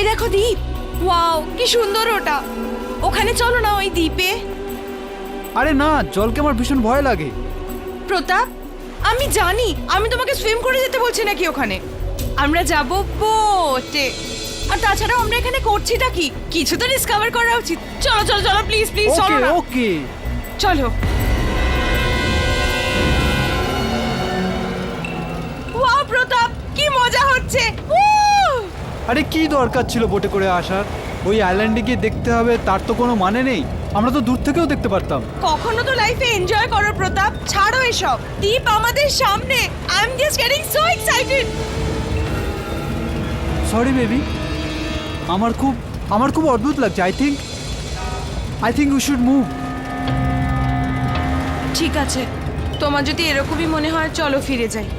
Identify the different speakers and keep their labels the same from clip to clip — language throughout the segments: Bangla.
Speaker 1: ওই দেখো দ্বীপ, ওয়াও কি সুন্দর ওটা। ওখানে চলো না ওই দ্বীপে।
Speaker 2: আরে না, জলকে আমার ভীষণ ভয় লাগে।
Speaker 1: প্রতাপ, আমি জানি, আমি তোমাকে সুইম করে যেতে বলছি নাকি ওখানে। আমরা যাব বোটে। আর তাছাড়াও আমরা এখানে করছিটা কি, কিছু তো ডিসকভার করা উচিত। চলো চলো চলো, প্লিজ প্লিজ চলো
Speaker 2: ওকে
Speaker 1: না।
Speaker 2: ওকে
Speaker 1: চলো। ওয়াও প্রতাপ, কি মজা হচ্ছে।
Speaker 2: আরে কি দরকার ছিল বোটে করে আসার? ওই আইল্যান্ডে গিয়ে দেখতে হবে তার তো কোনো মানে নেই। আমরা তো দূর থেকেও দেখতে পারতাম।
Speaker 1: কখনো তো লাইফে এনজয় করো প্রতাপ, ছাড়ো এসব। দ্বীপ আমাদের সামনে। I am just getting so excited.
Speaker 2: Sorry baby, আমার খুব অদ্ভুত লাগছে। I think we should move.
Speaker 1: ঠিক আছে, তোমার যদি এরকমই মনে হয় চলো ফিরে যাই।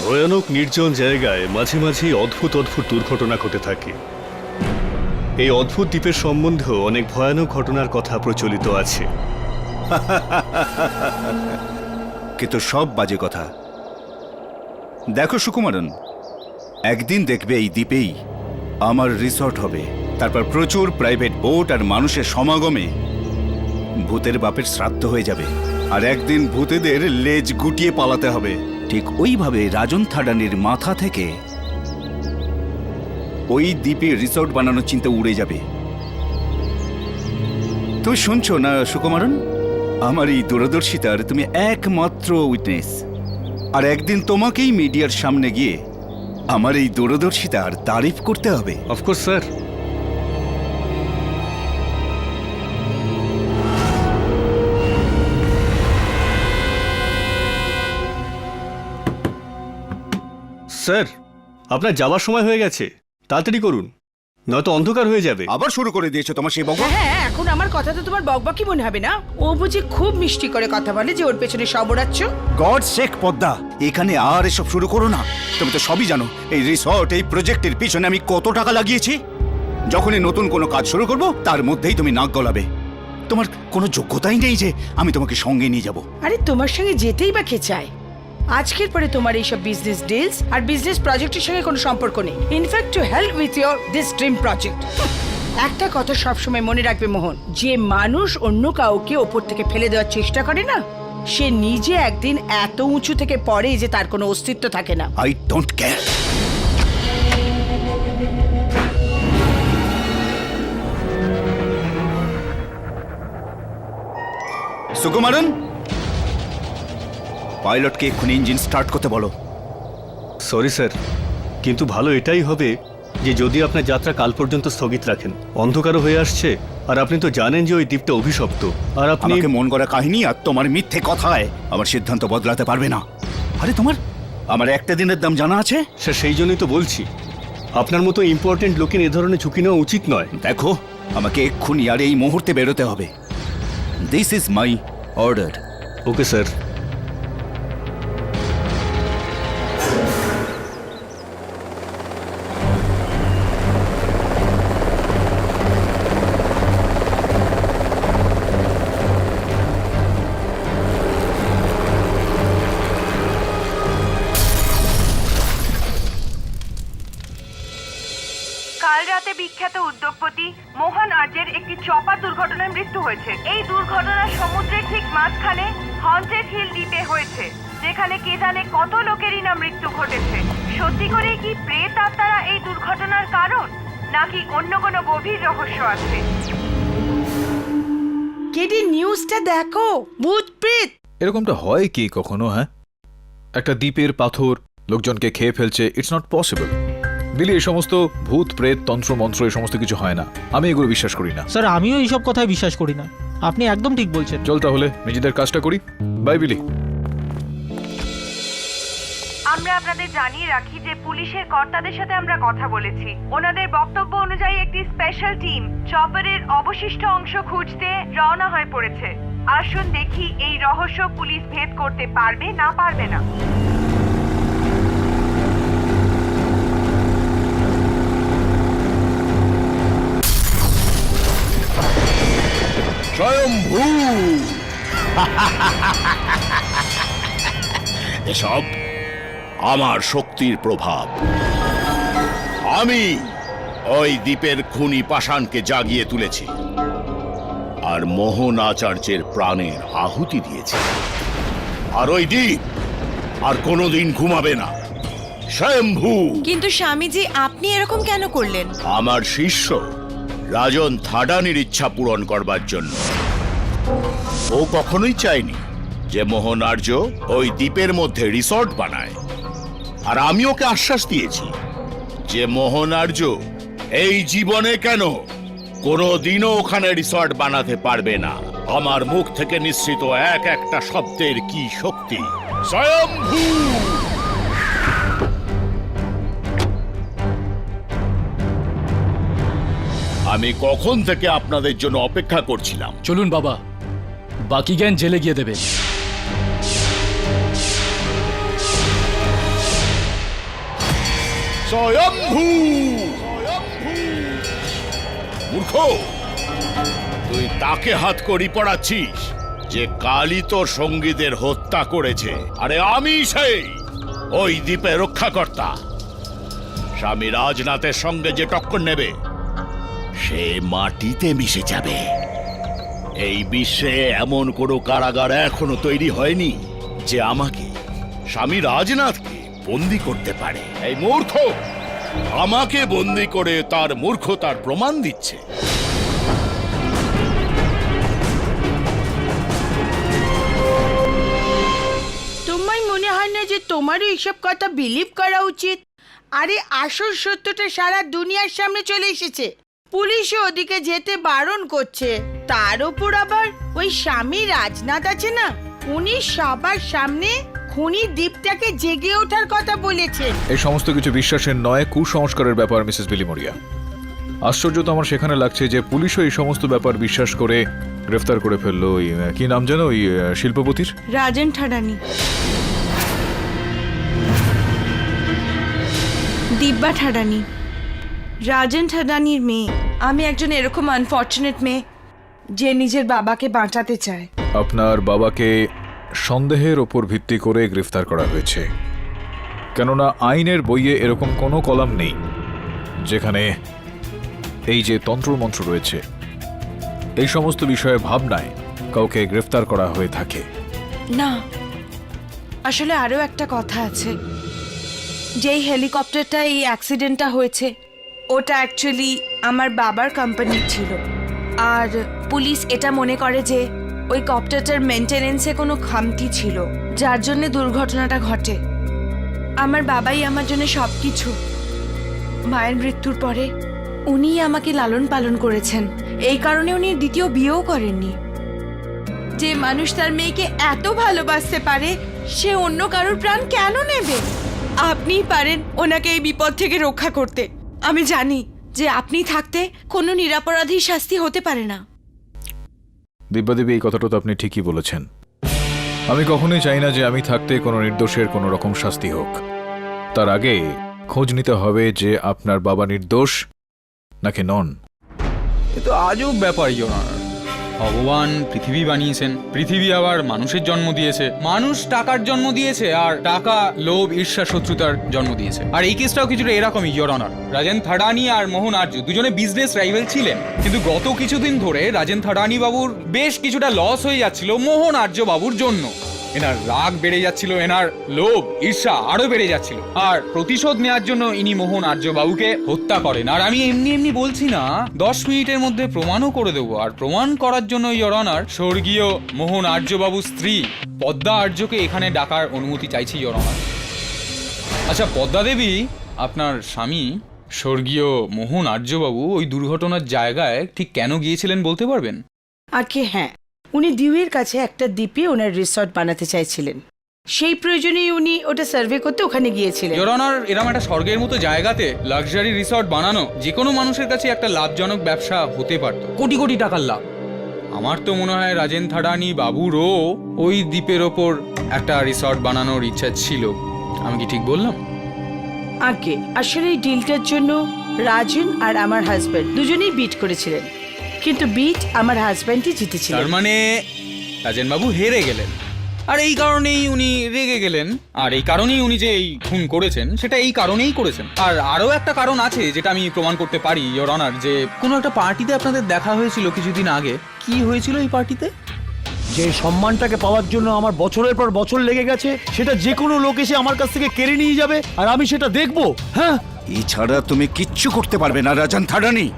Speaker 3: ভয়ানক নির্জন জায়গায় মাঝে মাঝে অদ্ভুত অদ্ভুত দুর্ঘটনা ঘটে থাকে। এই অদ্ভুত দ্বীপের সম্বন্ধেও অনেক ভয়ানক ঘটনার কথা প্রচলিত আছে।
Speaker 4: কিন্তু সব বাজে কথা। দেখো সুকুমারন, একদিন দেখবে এই দ্বীপেই আমার রিসর্ট হবে। তারপর প্রচুর প্রাইভেট বোট আর মানুষের সমাগমে ভূতের বাপের শ্রাদ্ধ হয়ে যাবে। আর একদিন ভূতেদের লেজ গুটিয়ে পালাতে হবে। ঠিক ওইভাবে রাজন থাডানির মাথা থেকে ওই দ্বীপে রিসর্ট বানানোর চিন্তা উড়ে যাবে। তুমি শুনছো না সুকুমারন? আমার এই দূরদর্শিতার তুমি একমাত্র উইটনেস। আর একদিন তোমাকেই মিডিয়ার সামনে গিয়ে আমার এই দূরদর্শিতার তারিফ করতে হবে।
Speaker 3: Of course sir. স্যার, আপনার যাওয়ার সময় হয়ে গেছে, তাড়াতাড়ি করুন, নয়তো অন্ধকার হয়ে যাবে।
Speaker 4: আবার শুরু করে দিয়েছো তোমার সেই বকবক।
Speaker 5: হ্যাঁ, এখন আমার কথা তো তোমার বকবকি মনে হবে না? ও বুঝি খুব মিষ্টি করে কথা বলে যে ওর পেছনে সব ওড়াচ্ছ?
Speaker 4: গড শেখ পদ্মা, এখানে আর এসব শুরু করো না। তুমি তো সবই জানো এই রিসর্ট, এই প্রজেক্টের পিছনে আমি কত টাকা লাগিয়েছি। যখনই নতুন কোনো কাজ শুরু করব তার মধ্যেই তুমি নাক গলাবে। তোমার কোনো যোগ্যতাই নেই যে আমি তোমাকে সঙ্গে নিয়ে যাব।
Speaker 5: আরে তোমার সঙ্গে যেতেই বা কে চায়? আজকের পরে তোমার এইসব বিজনেস ডিলস আর বিজনেস প্রজেক্টের সঙ্গে কোনো সম্পর্ক নেই। In fact to help with your this dream project. একটা কথা সবসময় মনে রাখবে মোহন, যে মানুষ অন্য কাউকে ওপর থেকে ফেলে দেওয়ার চেষ্টা করে না, সে নিজে একদিন এত উঁচু থেকে পড়ে যে তার কোনো অস্তিত্ব থাকে না।
Speaker 4: I don't care. সুকুমারন, পাইলটকে এক্ষুনি ইঞ্জিন স্টার্ট করতে বলো।
Speaker 3: সরি স্যার, কিন্তু ভালো এটাই হবে যে যদি আপনার যাত্রা কাল পর্যন্ত স্থগিত রাখেন। অন্ধকারও হয়ে আসছে, আর আপনি তো জানেন যে ওই দ্বীপটা অভিশপ্ত। আর আপনি
Speaker 4: আমাকে মন করা কাহিনী আর তোমার মিথ্যে কথায় আমার সিদ্ধান্ত বদলাতে পারবে না। আরে তোমার আমার একটা দিনের দাম জানা আছে।
Speaker 3: স্যার, সেই জন্যই তো বলছি, আপনার মতো ইম্পর্টেন্ট লোকের এ ধরনের ঝুঁকি নেওয়া উচিত নয়।
Speaker 4: দেখো, আমাকে এক্ষুনি আর এই মুহূর্তে বেরোতে হবে। This is my order.
Speaker 3: Okay sir.
Speaker 6: কাল রাতে বিখ্যাত উদ্যোগপতি মোহন আর্যের একটি চপার দুর্ঘটনায় মৃত্যু হয়েছে। এই দুর্ঘটনা সমুদ্রের ঠিক মাঝখানে হন্টেড হিল দ্বীপে হয়েছে, যেখানে কে জানে কত লোকেরই না মৃত্যু ঘটেছে। সত্যি করে কি প্রেত আত্মারা এই দুর্ঘটনার কারণ, নাকি অন্য কোনো গভীর রহস্য আছে?
Speaker 5: কেডি নিউজটা দেখো, ভূত প্রেত।
Speaker 7: এরকমটা হয় কি কখনো? হ্যাঁ, একটা দ্বীপের পাথর লোকজনকে খেয়ে ফেলছে, ইটস নট পসিবল। বিলি, এই সমস্ত ভূত প্রেত তন্ত্র মন্ত্র এই সমস্ত কিছু হয় না। আমি এগুলো বিশ্বাস করি না।
Speaker 8: স্যার, আমিও এইসব কথায় বিশ্বাস করি না। আপনি একদম ঠিক বলছেন।
Speaker 7: চল তাহলে নিজেদের কাজটা করি। বাই বিলি।
Speaker 6: আমরা আপনাদের জানিয়ে রাখি যে পুলিশের কর্তাদের সাথে আমরা কথা বলেছি। ওনাদের বক্তব্য অনুযায়ী একটি স্পেশাল টিম চপারের অবশিষ্ট অংশ খুঁজতে রওনা হয়ে পড়েছে। আসুন দেখি এই রহস্য পুলিশ ভেদ করতে পারবে না পারবে না।
Speaker 9: স্বয়ম্ভু। এসব আমার শক্তির প্রভাব। আমি ওই দ্বীপের খুনি পাষাণকে জাগিয়ে তুলেছি আর মোহন আচার্যের প্রাণের আহুতি দিয়েছি। আর ওই দ্বীপ আর কোনোদিন ঘুমাবে না। স্বয়ম্ভু।
Speaker 1: কিন্তু স্বামীজি আপনি এরকম কেন করলেন?
Speaker 9: আমার শিষ্য রাজন থাডানির ইচ্ছা পূরণ করবার জন্য। ও কখনোই চায়নি যে মোহন আর্য ওই দ্বীপের মধ্যে রিসর্ট বানায়। আর আমি ওকে আশ্বাস দিয়েছি যে মোহন আর্য এই জীবনে কেন কোনোদিনও ওখানে রিসর্ট বানাতে পারবে না। আমার মুখ থেকে নিঃসৃত এক একটা শব্দের কি শক্তি! স্বয়ম্ভু। আমি কখন থেকে আপনাদের জন্য অপেক্ষা করছিলাম।
Speaker 10: চলুন বাবা, বাকি জ্ঞান জেলে গিয়ে দেবেন।
Speaker 9: স্বয়ম্ভু। মূর্খ, তুই তাকে হাত করি পড়াচ্ছিস যে কালই তোর সঙ্গীদের হত্যা করেছে। আরে আমি সেই ওই দ্বীপের রক্ষাকর্তা। স্বামী রাজনাথের সঙ্গে যে টক্কর নেবে সে মাটিতে মিশে যাবে। এই বিশ্বে এমন কোনো কারাগার এখনো তৈরি হয়নি যে আমাকে, স্বামী রাজনাথকে বন্দি করতে পারে। এই মূর্খ আমাকে বন্দি করে তার মূর্খতার প্রমাণ দিচ্ছে।
Speaker 5: তোমার মনে হয় না যে তোমারও এইসব কথা বিলিভ করা উচিত? আরে আসল সত্যটা সারা দুনিয়ার সামনে চলে এসেছে। পুলিশও ওদিকে যেতে বারণ করছে। তার উপর আবার ওই স্বামী রাজনাথ আছে না, উনি সবার সামনে খুনি দ্বীপটাকে জেগে ওঠার কথা বলেছেন।
Speaker 7: এই সমস্ত কিছু বিশ্বাসের নয়, কুসংস্কারের ব্যাপার মিসেস বিলিমোরিয়া। আশ্চর্য তো আমার সেখানে লাগছে যে পুলিশও এই সমস্ত ব্যাপার বিশ্বাস করে গ্রেফতার করে ফেললো ওই কি নাম জানো, ওই শিল্পপতির?
Speaker 1: রাজন ঠাডানি, দিব্যা ঠাডানি, রাজন ঠাডানির মেয়ে। আমি একজন এরকম আনফর্চুনেট মেয়ে যে নিজের বাবাকে বাঁচাতে চায়।
Speaker 7: আপনার বাবাকে সন্দেহের ওপর ভিত্তি করে গ্রেফতার করা হয়েছে, কেননা আইনের বইয়ে এরকম কোনো কলাম নেই যেখানে এই যে তন্ত্রমন্ত্র রয়েছে এই সমস্ত বিষয়ে ভাবনায় কাউকে গ্রেফতার করা হয়ে থাকে।
Speaker 1: না, আসলে আরও একটা কথা আছে। যেই হেলিকপ্টারটা এই অ্যাক্সিডেন্টটা হয়েছে ওটা অ্যাকচুয়ালি আমার বাবার কোম্পানির ছিল। আর পুলিশ এটা মনে করে যে ওই কপ্টারটার মেনটেনেন্সে কোনো খামতি ছিল, যার জন্য দুর্ঘটনাটা ঘটে। আমার বাবাই আমার জন্য সব কিছু। মায়ের মৃত্যুর পরে উনিই আমাকে লালন পালন করেছেন। এই কারণে উনি দ্বিতীয় বিয়েও করেননি। যে মানুষ তার মেয়েকে এত ভালোবাসতে পারে সে অন্য কারোর প্রাণ কেন নেবে? আপনিই পারেন ওনাকে এই বিপদ থেকে রক্ষা করতে। আমি জানি যে আপনি থাকতে কোনো নিরপরাধীর শাস্তি হতে পারে না।
Speaker 7: দিব্যাদেবী, এই কথাটা তো আপনি ঠিকই বলেছেন। আমি কখনোই চাই না যে আমি থাকতে কোনো নির্দোষের কোনো রকম শাস্তি হোক। তার আগে খোঁজ নিতে হবে যে আপনার বাবা নির্দোষ নাকি নন।
Speaker 11: এ তো আজব ব্যাপার ইয়োর। ভগবান পৃথিবী বানিয়েছেন, পৃথিবী আবার মানুষের জন্ম দিয়েছে, মানুষ টাকার জন্ম দিয়েছে, আর টাকা লোভ ঈর্ষা শত্রুতার জন্ম দিয়েছে। আর এই কেসটাও কিছুটা এরকমই ইয়োর অনার। রাজেন থাডানি আর মোহন আর্য দুজনে বিজনেস রাইভেল ছিলেন, কিন্তু গত কিছুদিন ধরে রাজেন থাডানি বাবুর বেশ কিছুটা লস হয়ে যাচ্ছিল মোহন আর্য বাবুর জন্য। এনার রাগ বেড়ে যাচ্ছিল, এনার লোভ ঈর্ষা আরো বেড়ে যাচ্ছিল, আর প্রতিশোধ নেওয়ার জন্য ইনি মোহন আর্য বাবুকে হত্যা করেন। আর আমি এমনি এমনি বলছি না, 10 মিনিটের মধ্যে প্রমাণও করে দেবো। আর প্রমাণ করার জন্য ইয়োর অনার স্বর্গীয় মোহন আর্য বাবুর স্ত্রী পদ্মা আর্যকে এখানে ডাকার অনুমতি চাইছি ইয়োর অনার। আচ্ছা পদ্মা দেবী, আপনার স্বামী স্বর্গীয় মোহন আর্য বাবু ওই দুর্ঘটনার জায়গায় ঠিক কেন গিয়েছিলেন বলতে পারবেন?
Speaker 5: আগে হ্যাঁ, উনি দিউয়ের কাছে একটা দ্বীপে ওনার রিসর্ট বানাতে চাইছিলেন। সেই প্রয়োজনেই উনি ওটা সার্ভে করতে ওখানে গিয়েছিলেন।
Speaker 11: ইয়োর অনার, এরকম একটা স্বর্গের মতো জায়গাতে লাক্সারি রিসর্ট বানানো যে কোনো মানুষের কাছে একটা লাভজনক ব্যবসা হতে পারত, কোটি কোটি টাকার লাভ। আমার তো মনে হয় রাজেন থাডানি বাবুরও ওই দ্বীপের ওপর একটা রিসর্ট বানানোর ইচ্ছা ছিল। আমি কি ঠিক বললাম?
Speaker 5: আগে আসলে এই ডিলটার জন্য রাজন আর আমার হাজব্যান্ড দুজনেই বিট করেছিলেন, কিন্তু বিট আমার হাজব্যান্ডই জিতেছিল।
Speaker 11: তার মানে রাজেন বাবু হেরে গেলেন, আর এই কারণেই উনি রেগে গেলেন, আর এই কারণেই উনি যে এই খুন করেছেন সেটা এই কারণেই করেছেন। আর আরও একটা কারণ আছে যেটা আমি প্রমাণ করতে পারি ইওর অনার, যে কোনো একটা পার্টিতে আপনাদের দেখা হয়েছিল কিছুদিন আগে। কি হয়েছিল এই পার্টিতে?
Speaker 12: যে সম্মানটাকে পাওয়ার জন্য আমার বছরের পর বছর লেগে গেছে, সেটা যে কোনো লোক এসে আমার কাছ থেকে কেড়ে নিয়ে যাবে আর আমি সেটা দেখবো? হ্যাঁ,
Speaker 4: এছাড়া তুমি কিচ্ছু করতে পারবে না রাজন থাডানি।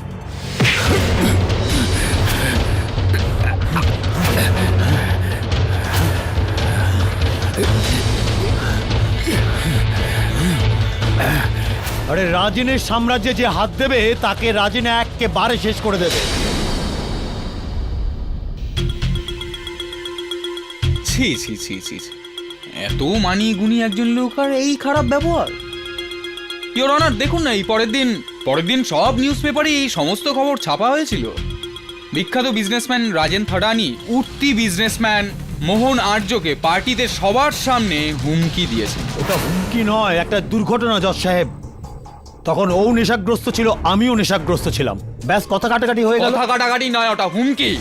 Speaker 12: আরে রাজেনের সাম্রাজ্যে যে হাত দেবে তাকে রাজেন একেবারে শেষ করে দেবে।
Speaker 11: ছি ছি ছি ছি ছি। এত মানি গুণী একজন লোক আর এই খারাপ ব্যবহার। ইওর অনার দেখুন না, এই পরের দিন সব নিউজ পেপারে এই সমস্ত খবর ছাপা হয়েছিল। বিখ্যাত বিজনেসম্যান রাজেন থাডানি উঠতি বিজনেসম্যান মোহন আর্যকে পার্টিতে সবার সামনে হুমকি দিয়েছেন।
Speaker 12: ওটা হুমকি নয়, একটা দুর্ঘটনা জজ সাহেব। তখন ও নেশাগ্রস্ত ছিল, আমিও নেশাগ্রস্ত ছিলাম, ব্যাস কথা কাটাকাটি হয়ে গেল।
Speaker 11: কথা কাটাকাটি নয়, ওটা হুমকি।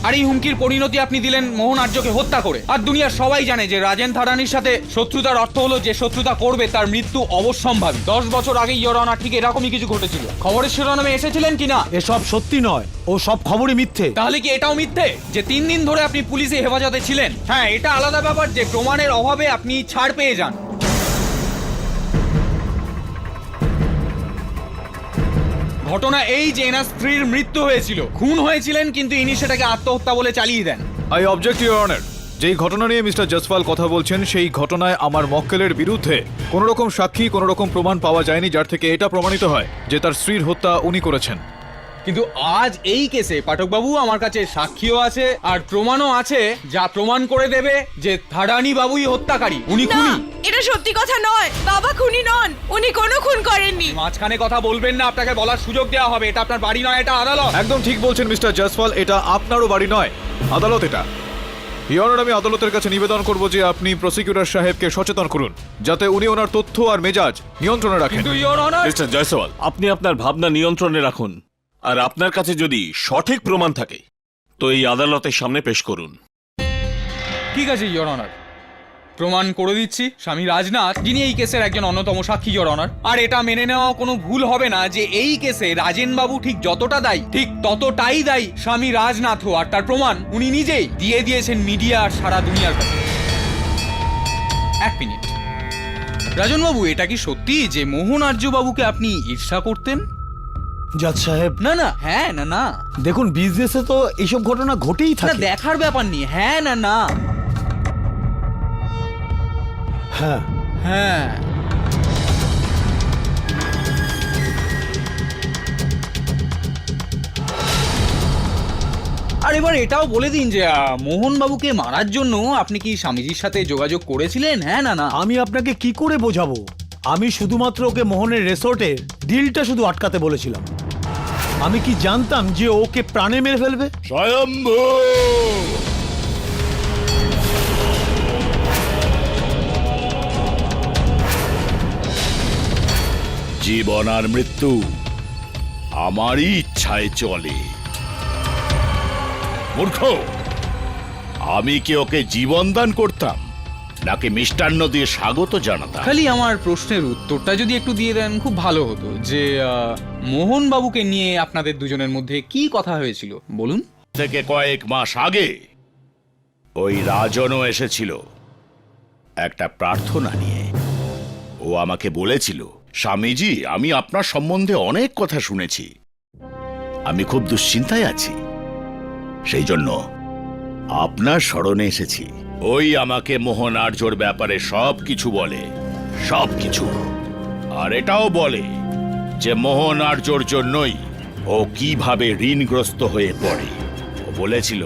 Speaker 11: আর এই হুমকির পরিণতি আপনি দিলেন মোহন আর্যকে হত্যা করে। আর দুনিয়ার সবাই জানে যে রাজেন থাডানির সাথে শত্রুতার অর্থ হলো যে শত্রুতা করবে তার মৃত্যু অবশ্যম্ভাবী। 10 বছর আগে ইওর অনার ঠিক এরকমই কিছু ঘটেছিল। খবরের শিরোনামে এসেছিলেন কিনা?
Speaker 12: এসব সত্যি নয়, ও সব খবরই মিথ্যে।
Speaker 11: তাহলে কি এটাও মিথ্যে যে 3 দিন ধরে আপনি পুলিশে হেফাজতে ছিলেন? হ্যাঁ, এটা আলাদা ব্যাপার যে প্রমাণের অভাবে আপনি ছাড় পেয়ে যান। ঘটনা এই যে এনার স্ত্রীর মৃত্যু হয়েছিল, খুন হয়েছিলেন, কিন্তু ইনি সেটাকে আত্মহত্যা বলে চালিয়ে দেন।
Speaker 7: I object your honour. যেই ঘটনা নিয়ে মিস্টার জসওয়াল কথা বলছেন সেই ঘটনায় আমার মক্কেলের বিরুদ্ধে কোনো রকম সাক্ষী, কোনো রকম প্রমাণ পাওয়া যায়নি যার থেকে এটা প্রমাণিত হয় যে তার স্ত্রীর হত্যা উনি করেছেন।
Speaker 11: কিন্তু আজ এই কেসে পাঠকবাবু আমার কাছে সাক্ষীও আছে আর প্রমাণও আছে যা প্রমাণ করে দেবে যে থাডানি বাবুই হত্যাকারী, উনি
Speaker 1: না,
Speaker 11: খুনি।
Speaker 1: এটা সত্যি কথা নয়। বাবা খুনি নন, উনি কোনো খুন করেননি।
Speaker 11: মাঝখানে কথা বলবেন না, আপনাকে বলার সুযোগ দেওয়া হবে। এটা আপনার বাড়ি নয়, এটা আদালত।
Speaker 7: একদম ঠিক বলছেন মিস্টার জসওয়াল, এটা আপনারও বাড়ি নয়, আদালত এটা। ইওর অনার, আমি আদালতের কাছে নিবেদন করব যে আপনি প্রসিকিউটর সাহেবকে সচেতন করুন যাতে উনি ওনার তথ্য আর মেজাজ নিয়ন্ত্রণে রাখেন।
Speaker 11: কিন্তু ইওর অনার,
Speaker 13: মিস্টার জয়সওয়াল, আপনি আপনার ভাবনা নিয়ন্ত্রণে রাখুন, আর আপনার কাছে যদি সঠিক প্রমাণ থাকে তো এই আদালতের সামনে পেশ করুন।
Speaker 11: ঠিক আছে ইওর অনার, প্রমাণ করে দিচ্ছি। স্বামী রাজনাথ, যিনি এই কেসের একজন অন্যতম সাক্ষী ইওর অনার, আর এটা মেনে নেওয়া কোনো ভুল হবে না যে এই কেসে রাজেন বাবু ঠিক যতটা দায়ী ঠিক ততটাই দায়ী স্বামী রাজনাথও। আর তার প্রমাণ উনি নিজেই দিয়ে দিয়েছেন মিডিয়া আর সারা দুনিয়ার কাছে। 1 মিনিট, রাজন বাবু, এটা কি সত্যি যে মোহন আর্য বাবুকে আপনি ঈর্ষা করতেন?
Speaker 12: জজ সাহেব,
Speaker 11: না না, হ্যাঁ না না।
Speaker 12: দেখুন, বিজনেসে তো এইসব ঘটনা ঘটেই
Speaker 11: না,
Speaker 12: থাকে।
Speaker 11: দেখার ব্যাপার নেই, হ্যাঁ না না।
Speaker 12: হ্যাঁ
Speaker 11: হ্যাঁ, আর এবার এটাও বলে দিন যে মোহন বাবুকে মারার জন্য আপনি কি স্বামীজির সাথে যোগাযোগ করেছিলেন? হ্যাঁ না না।
Speaker 12: আমি আপনাকে কি করে বোঝাবো? আমি শুধুমাত্র ওকে মোহনের রিসোর্টের ডিলটা শুধু আটকাতে বলেছিলাম। আমি কি জানতাম যে ওকে প্রাণে মেরে ফেলবে?
Speaker 9: স্বয়ম্ভু! জীবন আর মৃত্যু আমারই ইচ্ছায় চলে। মূর্খ, আমি কি ওকে জীবন দান করতাম নাকি মিষ্টান্ন দিয়ে স্বাগত জানাতাম?
Speaker 11: খালি আমার প্রশ্নের উত্তরটা যদি একটু দিয়ে দেন খুব ভালো হতো যে মোহন বাবুকে নিয়ে আপনাদের দুজনের মধ্যে কি কথা হয়েছিল বলুন।
Speaker 9: থেকে কয়েক মাস আগে ওই রাজনও এসেছিল একটা প্রার্থনা নিয়ে। ও আমাকে বলেছিল, স্বামীজি, আমি আপনার সম্বন্ধে অনেক কথা শুনেছি, আমি খুব দুশ্চিন্তায় আছি, সেই জন্য আপনার স্মরণে এসেছি। ওই আমাকে মোহন আর্যর ব্যাপারে সবকিছু বলে, সবকিছু। আর এটাও বলে যে মোহন আর্যর জন্যই ও কিভাবে ঋণগ্রস্ত হয়ে পড়ে। ও বলেছিল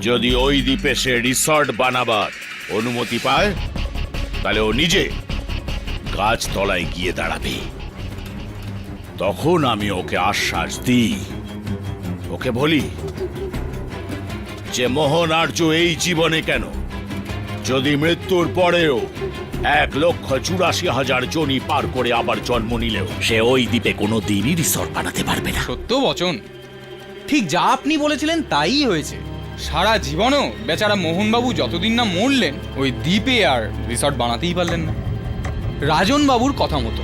Speaker 9: যদি ওই দ্বীপে সে রিসর্ট বানাবার অনুমতি পায় তাহলে ও নিজে গাছতলায় গিয়ে দাঁড়াবে। তখন আমি ওকে আশ্বাস দিই, ওকে বলি যে মোহন আর্য এই জীবনে কেন, যদি মৃত্যুর পরেও 1,84,000 জনি পার করে আবার জন্ম নিলেও সে ওই দ্বীপে কোনো দিনই রিসর্ট বানাতে পারবে না।
Speaker 11: সত্য বচন। ঠিক যা আপনি বলেছিলেন তাই হয়েছে। সারা জীবনও বেচারা মোহনবাবু যতদিন না মরলেন ওই দ্বীপে আর রিসর্ট বানাতেই পারলেন না, রাজন বাবুর কথা মতো।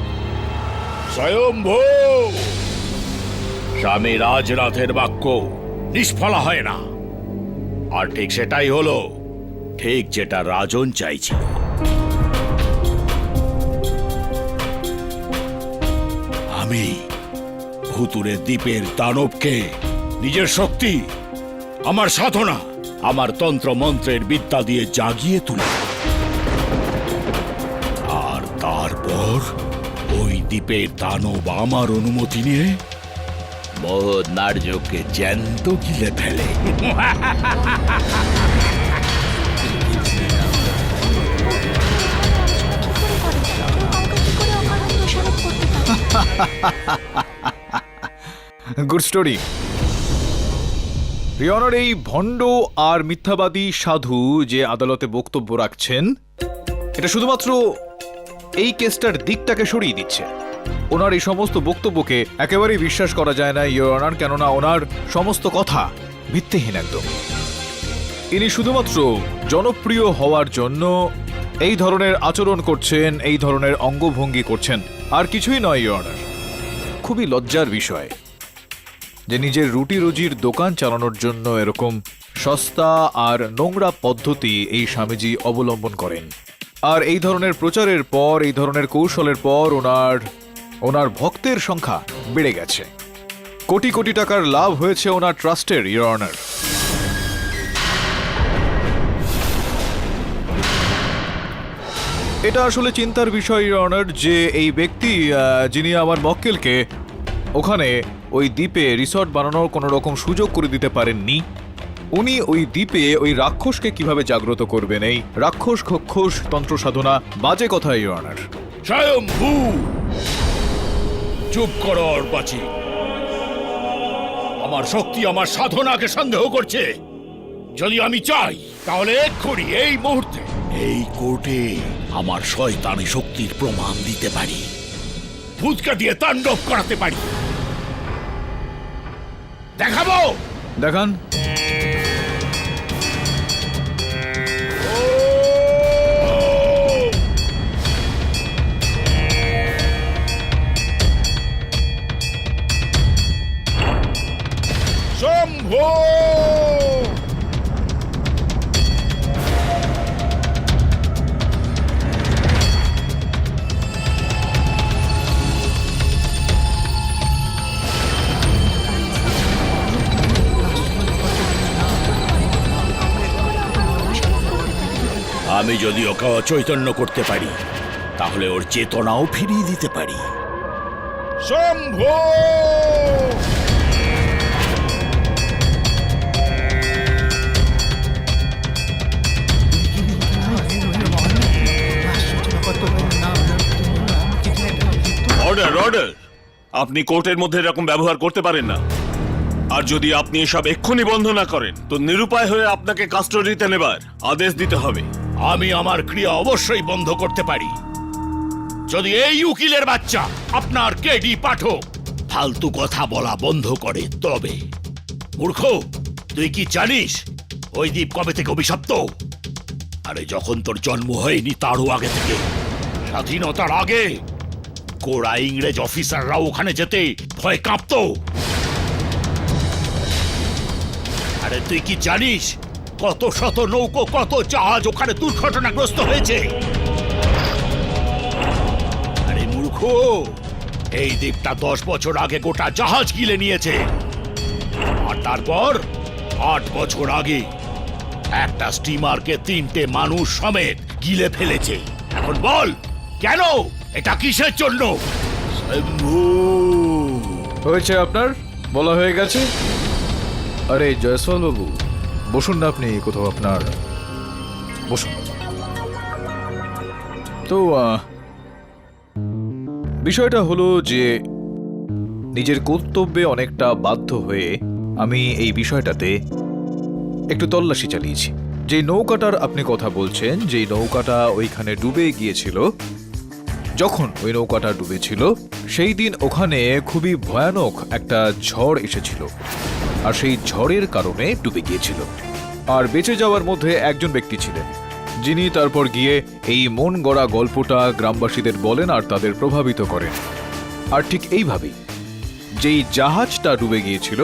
Speaker 9: স্বয়ম্ভু, স্বামী রাজনাথের বাক্য নিষ্ফলা হয় না। আর ঠিক সেটাই হলো, ঠিক যেটা রাজন চাইছিল। আমি ভুতুরে দ্বীপের দানবকে নিজের শক্তি, আমার সাধনা, আমার তন্ত্র মন্ত্রের বিদ্যা দিয়ে জাগিয়ে তুলি, আর তারপর ওই দ্বীপের দানব আমার অনুমতি নিয়ে মোহন নার্যকে জ্যান্ত গিলে ফেলে।
Speaker 7: Good story. রিয়নার এই ভণ্ড আর মিথ্যাবাদী সাধু যে আদালতে বক্তব্য রাখছেন, এটা শুধুমাত্র এই কেসটার দিকটাকে সরিয়ে দিচ্ছে। ওনার এই সমস্ত বক্তব্যকে একেবারেই বিশ্বাস করা যায় না ইয়োর অনার, কেননা ওনার সমস্ত কথা ভিত্তিহীন একদম। ইনি শুধুমাত্র জনপ্রিয় হওয়ার জন্য এই ধরনের আচরণ করছেন, এই ধরনের অঙ্গভঙ্গি করছেন, আর কিছুই নয় ইয়োর অনার। খুবই লজ্জার বিষয় যে নিজের রুটি রুজির দোকান চালানোর জন্য এরকম সস্তা আর নোংরা পদ্ধতি এই স্বামীজি অবলম্বন করেন। আর এই ধরনের প্রচারের পর, এই ধরনের কৌশলের পর ওনার ভক্তের সংখ্যা বেড়ে গেছে। কোটি কোটি টাকার লাভ হয়েছে ওনার ট্রাস্টের ইয়োর অনার। এটা আসলে চিন্তার বিষয় ইয়োর অনার যে এই ব্যক্তি যিনি আমার মক্কেলকে ওখানে ওই দ্বীপে রিসর্ট বানানোর কোনো রকম সুযোগ করে দিতে পারেননি, উনি ওই দ্বীপে ওই রাক্ষসকে কিভাবে জাগ্রত করবেন? এই রাক্ষস খক্ষস তন্ত্র সাধনা বাজে কথা ইয়োর অনার।
Speaker 9: স্বয়ম্ভু, চুপ করো অর্বাচী। আমার শক্তি, আমার সাধনাকে সন্দেহ করছে। যদি আমি চাই তাহলে এক্ষুনি এই মুহূর্তে এই কোর্টে আমার শয়তানি শক্তির প্রমাণ দিতে পারি, ভূতকে দিয়ে তাণ্ডব করাতে পারি। দেখাবো।
Speaker 7: দেখান।
Speaker 9: শম্ভু, আমি যদি ওকে চৈতন্য করতে পারি তাহলে ওর চেতনাও ফিরিয়ে দিতে পারি। Shambhu,
Speaker 13: order, order. আপনি কোর্টের মধ্যে এরকম ব্যবহার করতে পারেন না। আর যদি আপনি এসব এক্ষুনি বন্ধ না করেন তো নিরুপায় হয়ে আপনাকে কাস্টডিতে নেবার আদেশ দিতে হবে।
Speaker 9: আমি আমার ক্রিয়া অবশ্যই বন্ধ করতে পারি যদি এই উকিলের বাচ্চা আপনার কেডি পাঠক ফালতু কথা বলা বন্ধ করে তবে। মূর্খ, তুই কি জানিস ওই দ্বীপ কবে থেকে অভিশপ্ত? আরে যখন তোর জন্ম হয়নি তারও আগে থেকে, স্বাধীনতার আগে গোড়া ইংরেজ অফিসাররা ওখানে যেতে ভয় কাঁপতো। আরে তুই কি জানিস কত শত নৌকো, কত জাহাজ ওখানে দুর্ঘটনাগ্রস্ত হয়েছে? আরে মূর্খ, এই দ্বীপটা 10 বছর আগে গোটা জাহাজ গিলে নিয়েছে। আর তারপর 8 বছর আগে একটা স্টিমারকে 3টে মানুষ সমেত গিলে ফেলেছে। এখন বল কেন? এটা কিসের জন্য? শম্ভু,
Speaker 7: হয়েছে আপনার বলা হয়ে গেছে। আরে জয়সওয়াল বাবু, বসুন না আপনি কোথাও, আপনার বসুন। তো বিষয়টা হলো যে নিজের কর্তব্যে অনেকটা বাধ্য হয়ে আমি এই বিষয়টাতে একটু তল্লাশি চালিয়েছি। যে নৌকাটার আপনি কথা বলছেন, যে নৌকাটা ওইখানে ডুবে গিয়েছিল, যখন ওই নৌকাটা ডুবেছিল সেই দিন ওখানে খুবই ভয়ানক একটা ঝড় এসেছিল। আর সেই ঝড়ের কারণে ডুবে গিয়েছিল। আর বেঁচে যাওয়ার মধ্যে একজন ব্যক্তি ছিলেন, যিনি তারপর গিয়ে এই মন গড়া গল্পটা গ্রামবাসীদের বলেন আর তাদের প্রভাবিত করেন। আর ঠিক এইভাবেই যেই জাহাজটা ডুবে গিয়েছিল,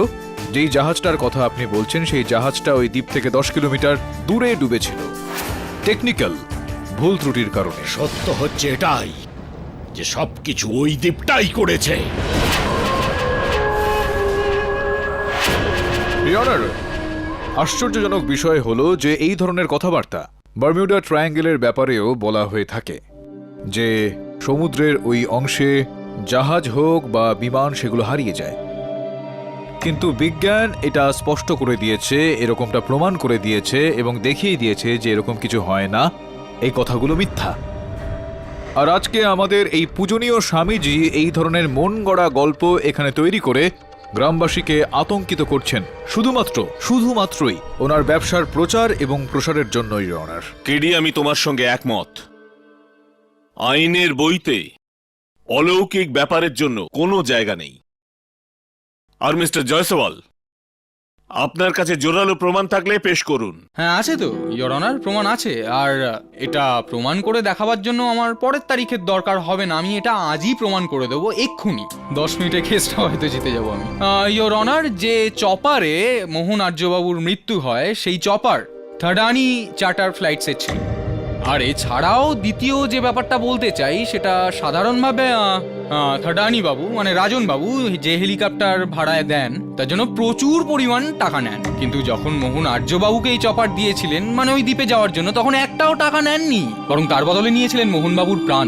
Speaker 7: যেই জাহাজটার কথা আপনি বলছেন, সেই জাহাজটা ওই দ্বীপ থেকে 10 কিলোমিটার দূরে ডুবেছিল টেকনিক্যাল ভুল ত্রুটির কারণে।
Speaker 9: সত্য হচ্ছে এটাই যে সবকিছু ওই দ্বীপটাই করেছে।
Speaker 7: ইয়নার, আশ্চর্যজনক বিষয় হলো যে এই ধরনের কথাবার্তা বারমিউডা ট্রায়াঙ্গেলের ব্যাপারেও বলা হয়ে থাকে, যে সমুদ্রের ওই অংশে জাহাজ হোক বা বিমান সেগুলো হারিয়ে যায়। কিন্তু বিজ্ঞান এটা স্পষ্ট করে দিয়েছে, এরকমটা প্রমাণ করে দিয়েছে এবং দেখিয়ে দিয়েছে যে এরকম কিছু হয় না, এই কথাগুলো মিথ্যা। আর আজকে আমাদের এই পূজনীয় স্বামীজি এই ধরনের মন গড়া গল্প এখানে তৈরি করে গ্রামবাসীকে আতঙ্কিত করছেন শুধুমাত্রই ওনার ব্যবসার প্রচার এবং প্রসারের জন্যই। অনার
Speaker 13: কেডি, আমি তোমার সঙ্গে একমত। আইনের বইতে অলৌকিক ব্যাপারের জন্য কোনো জায়গা নেই। আর মিস্টার জয়সওয়াল, আপনার কাছে জোরালো প্রমাণ থাকলে পেশ করুন।
Speaker 11: হ্যাঁ, আছে তো ইয়োর অনার, প্রমাণ আছে। আর এটা প্রমাণ করে দেখাবার জন্য আমার পরের তারিখের দরকার হবে না, আমি এটা আজই প্রমাণ করে দেবো, এক্ষুনি। 10 মিনিটে কেসটা হয়তো জিতে যাবো আমি। ইয়োর অনার, যে চপারে মোহন আর্যবাবুর মৃত্যু হয়, সেই চপার থাডানি চার্টার ফ্লাইটসের ছিল। আর এছাড়াও দ্বিতীয় যে ব্যাপারটা বলতে চাই, সেটা সাধারণভাবে থাডানি বাবু মানে রাজন বাবু যে হেলিকপ্টার ভাড়ায় দেন তার জন্য প্রচুর পরিমাণ টাকা নেন, কিন্তু যখন মোহন আর্যবাবুকে এই চপার দিয়েছিলেন মানে ওই দ্বীপে যাওয়ার জন্য, তখন একটাও টাকা নেননি, বরং তার বদলে নিয়েছিলেন মোহনবাবুর প্রাণ।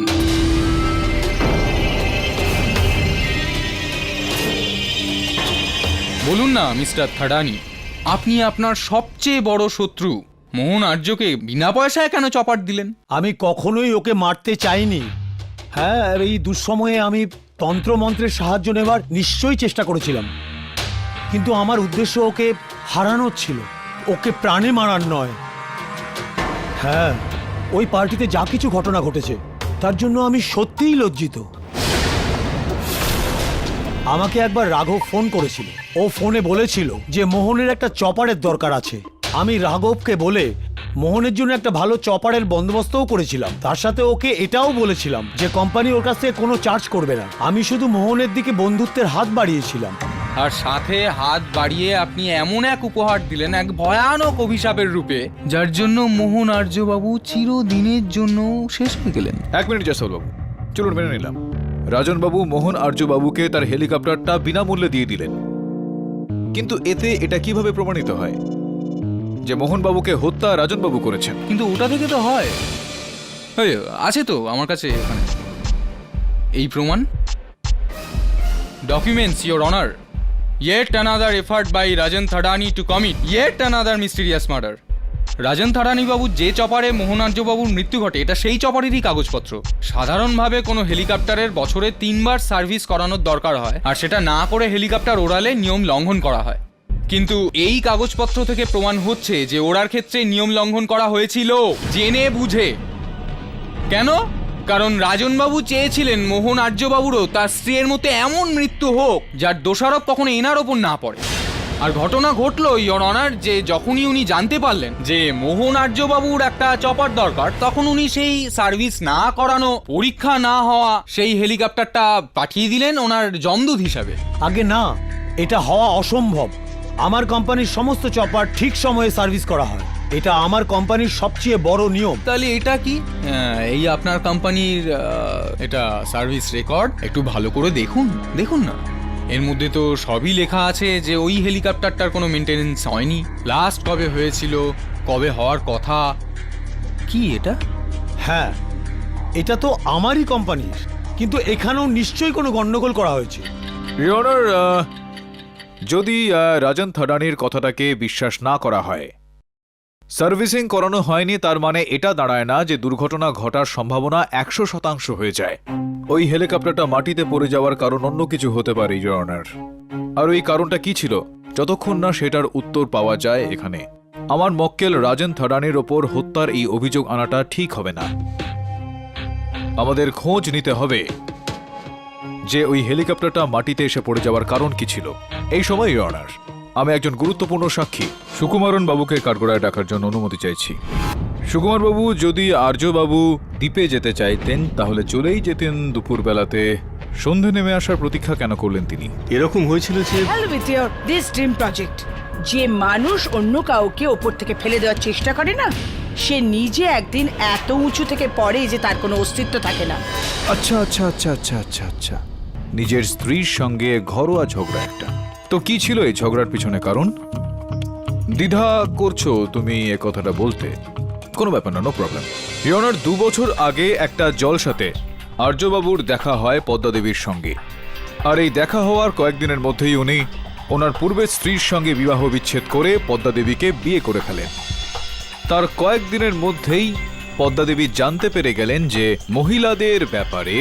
Speaker 11: বলুন না মিস্টার থাডানি, আপনি আপনার সবচেয়ে বড় শত্রু মোহন আর্যকে বিনা পয়সায় কেন চপার দিলেন?
Speaker 12: আমি কখনোই ওকে মারতে চাইনি। হ্যাঁ, এই দুঃসময়ে আমি তন্ত্রমন্ত্রের সাহায্য নেবার নিশ্চয়ই চেষ্টা করেছিলাম, কিন্তু আমার উদ্দেশ্য ওকে হারানোর ছিল, ওকে প্রাণে মারার নয়। হ্যাঁ, ওই পার্টিতে যা কিছু ঘটনা ঘটেছে তার জন্য আমি সত্যিই লজ্জিত। আমাকে একবার রাঘব ফোন করেছিল, ও ফোনে বলেছিল যে মোহনের একটা চপারের দরকার আছে। আমি রাঘবকে বলে মোহনের জন্য একটা ভালো চপারের বন্দোবস্তও করেছিলাম। তার সাথে ওকে এটাও বলেছিলাম যে কোম্পানি ওর কাছ থেকে কোনো চার্জ করবে না। আমি শুধু মোহনের দিকে বন্ধুত্বের হাত বাড়িয়েছিলাম।
Speaker 11: আর সাথে হাত বাড়িয়ে আপনি এমন এক উপহার দিলেন, এক ভয়ানক অভিশাপের রূপে, যার জন্য মোহন আর্যবাবু চিরদিনের জন্য শেষ হয়ে গেলেন।
Speaker 7: 1 মিনিট জয়সওয়ালবাবু, চলুন মেনে নিলাম রাজনবাবু মোহন আর্যবাবুকে তার হেলিকপ্টারটা বিনামূল্যে দিয়ে দিলেন, কিন্তু এতে এটা কিভাবে প্রমাণিত হয় যে মোহনবাবুকে হত্যা রাজনবাবু করেছেন?
Speaker 11: কিন্তু ওটা থেকে তো হয়। এই, আছে তো আমার কাছে এখানে এই প্রমাণ, documents your honour. Yet another effort by Rajan Thadani to commit yet another mysterious murder. রাজন থাডানি বাবু যে চপারে মোহন আর্যবাবুর মৃত্যু ঘটে, এটা সেই চপারেরই কাগজপত্র। সাধারণভাবে কোনো হেলিকপ্টারের বছরে 3 বার সার্ভিস করানোর দরকার হয়, আর সেটা না করে হেলিকপ্টার ওড়ালে নিয়ম লঙ্ঘন করা হয়। কিন্তু এই কাগজপত্র থেকে প্রমাণ হচ্ছে যে ওড়ার ক্ষেত্রে নিয়ম লঙ্ঘন করা হয়েছিল জেনে বুঝে। কেন? কারণ রাজনবাবু চেয়েছিলেন মোহন আর্যবাবুরও তার স্ত্রীর মতো এমন মৃত্যু হোক যার দোষারোপ কখনো এনার ওপর না পড়ে। আর ঘটনা ঘটলো ইয়োর অনার, যে যখনই উনি জানতে পারলেন যে মোহন আর্যবাবুর একটা চপার দরকার, তখন উনি সেই সার্ভিস না করানো, পরীক্ষা না হওয়া সেই হেলিকপ্টারটা পাঠিয়ে দিলেন ওনার জমদূত হিসাবে।
Speaker 12: আগে না, এটা হওয়া অসম্ভব। আমার কোম্পানির সমস্ত চপার ঠিক সময়ে সার্ভিস করা হয়, এটা আমার কোম্পানির সবচেয়ে বড় নিয়ম।
Speaker 11: তাহলে এটা কি? এই আপনার কোম্পানির এটা সার্ভিস রেকর্ড, একটু ভালো করে দেখুন না। এর মধ্যে তো সবই লেখা আছে যে ওই হেলিকপ্টারটার কোনো মেনটেনেন্স হয়নি, লাস্ট কবে হয়েছিল, কবে হওয়ার কথা। কি এটা?
Speaker 12: হ্যাঁ, এটা তো আমারই কোম্পানির, কিন্তু এখানেও নিশ্চয়ই কোনো গন্ডগোল করা হয়েছে।
Speaker 7: ইয়োর অনার, যদি রাজন থাডানির কথাটাকে বিশ্বাস না করা হয়, সার্ভিসিং করানো হয়নি, তার মানে এটা দাঁড়ায় না যে দুর্ঘটনা ঘটার সম্ভাবনা 100% হয়ে যায়। ওই হেলিকপ্টারটা মাটিতে পড়ে যাওয়ার কারণ অন্য কিছু হতে পারে ইয়োর অনার। আর ওই কারণটা কি ছিল, যতক্ষণ না সেটার উত্তর পাওয়া যায় এখানে, আমার মক্কেল রাজন থাডানির ওপর হত্যার এই অভিযোগ আনাটা ঠিক হবে না। আমাদের খোঁজ নিতে হবে যে ওই হেলিকপ্টারটা মাটিতে এসে পড়ে যাওয়ার কারণ কি ছিল। এই সময় ইয়োর অনার, আমি একজন গুরুত্বপূর্ণ সাক্ষী সুকুমারন বাবুকে কাঠগড়ায় ডাকার জন্য অনুমতি চাইছি। সুকুমার বাবু, যদি আর্য বাবু দ্বীপে যেতে চাইতেন তাহলে চলেই যেতেন দুপুর বেলাতে। সন্ধে নেমে আসার প্রতীক্ষা কেন করলেন তিনি?
Speaker 3: এরকম হয়েছিল যে
Speaker 5: help with your this dream project. যে মানুষ অন্য কাউকে ওপর থেকে ফেলে দেওয়ার চেষ্টা করে না, সে নিজে একদিন এত উঁচু থেকে পড়ে যে তার কোনো অস্তিত্ব থাকে না।
Speaker 7: আচ্ছা আচ্ছা আচ্ছা আচ্ছা আচ্ছা আচ্ছা, নিজের স্ত্রীর সঙ্গে ঘরোয়া ঝগড়া একটা। তো কি ছিল এই ঝগড়ার পিছনে কারণ? দ্বিধা করছো তুমি এ কথাটা বলতে? কোনো ব্যাপার না, নো প্রবলেম। ইয়নার 2 বছর আগে একটা জলসাতে আর্যবাবুর দেখা হয় পদ্মা দেবীর সঙ্গে। আর এই দেখা হওয়ার কয়েকদিনের মধ্যেই উনি ওনার পূর্বের স্ত্রীর সঙ্গে বিবাহ বিচ্ছেদ করে পদ্মা দেবীকে বিয়ে করে ফেলেন। তার কয়েকদিনের মধ্যেই পদ্মা দেবী জানতে পেরে গেলেন যে মহিলাদের ব্যাপারে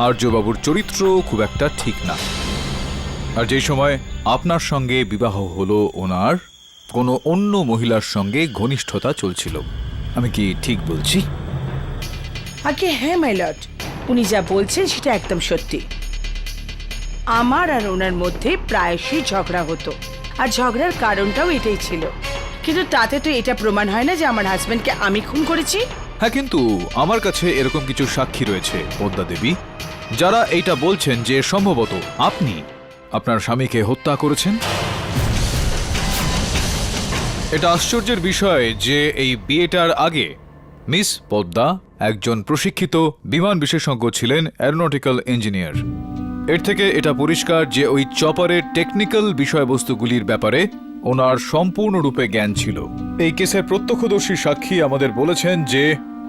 Speaker 7: আর্যবাবুর চরিত্র খুব একটা ঠিক না। আর যেই সময় আপনার সঙ্গে বিবাহ হলো ওনার কোনো অন্য মহিলার সঙ্গে ঘনিষ্ঠতা চলছিল। আমি কি ঠিক বলছি?
Speaker 5: আগে হ্যাঁ মাই লর্ড, উনি যা বলছেন সেটা একদম সত্যি। আমার আর ওনার মধ্যে প্রায়শই ঝগড়া হতো, আর ঝগড়ার কারণটাও এটাই ছিল। কিন্তু তাতে তো এটা প্রমাণ হয় না যে আমার হাজবেন্ডকে আমি খুন করেছি।
Speaker 7: হ্যাঁ, কিন্তু আমার কাছে এরকম কিছু সাক্ষী রয়েছে পদ্মা দেবী, যারা এইটা বলছেন যে সম্ভবত আপনি আপনার স্বামীকে হত্যা করেছেন। এটা আশ্চর্যের বিষয় যে এই বিয়েটার আগে মিস পদ্মা একজন প্রশিক্ষিত বিমান বিশেষজ্ঞ ছিলেন, অ্যারোনটিক্যাল ইঞ্জিনিয়ার। এর থেকে এটা পরিষ্কার যে ওই চপারের টেকনিক্যাল বিষয়বস্তুগুলির ব্যাপারে ওনার সম্পূর্ণরূপে জ্ঞান ছিল। এই কেসের প্রত্যক্ষদর্শী সাক্ষী আমাদের বলেছেন যে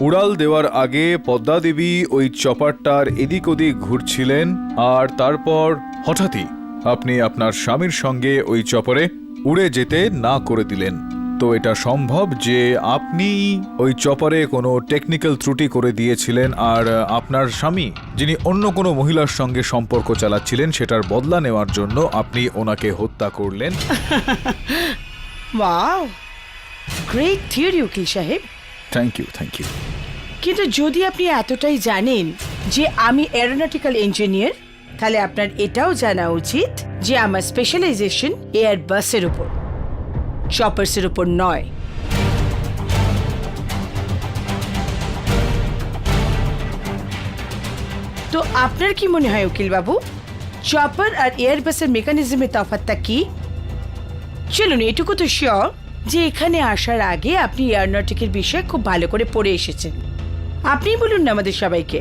Speaker 7: উড়াল দেওয়ার আগে পদ্মা দেবী ওই চপারটার এদিক ওদিক ঘুরছিলেন, আর তারপর হঠাৎই আপনি আপনার স্বামীর সঙ্গে ওই চপারে উড়ে যেতে না করে দিলেন। তো এটা সম্ভব যে আপনি ওই চপারে কোনো টেকনিক্যাল ত্রুটি করে দিয়েছিলেন, আর আপনার স্বামী যিনি অন্য কোনো মহিলার সঙ্গে সম্পর্ক চালাচ্ছিলেন সেটার বদলা নেওয়ার জন্য আপনি ওনাকে হত্যা করলেন।
Speaker 5: ওয়াও, গ্রেট থিওরি উকিল সাহেব।
Speaker 7: Thank you, thank you.
Speaker 5: কিন্তু যদি আপনি এতটাই জানেন যে আমি এরোনটিক্যাল ইঞ্জিনিয়ার, তাহলে আপনার এটাও জানা উচিত যে আমার স্পেশালাইজেশন এয়ারবাসের উপর, চপার্সের উপর নয়। তো আপনার কি মনে হয় উকিল বাবু, চপার আর এয়ারবাসের মেকানিজমের তফাৎটা কি? চলুন, এটুকু তো শিওর যে এখানে আসার আগে আপনি এয়ারনটিকের বিষয়ে খুব ভালো করে পড়ে এসেছেন। আপনি বলুন না আমাদের সবাইকে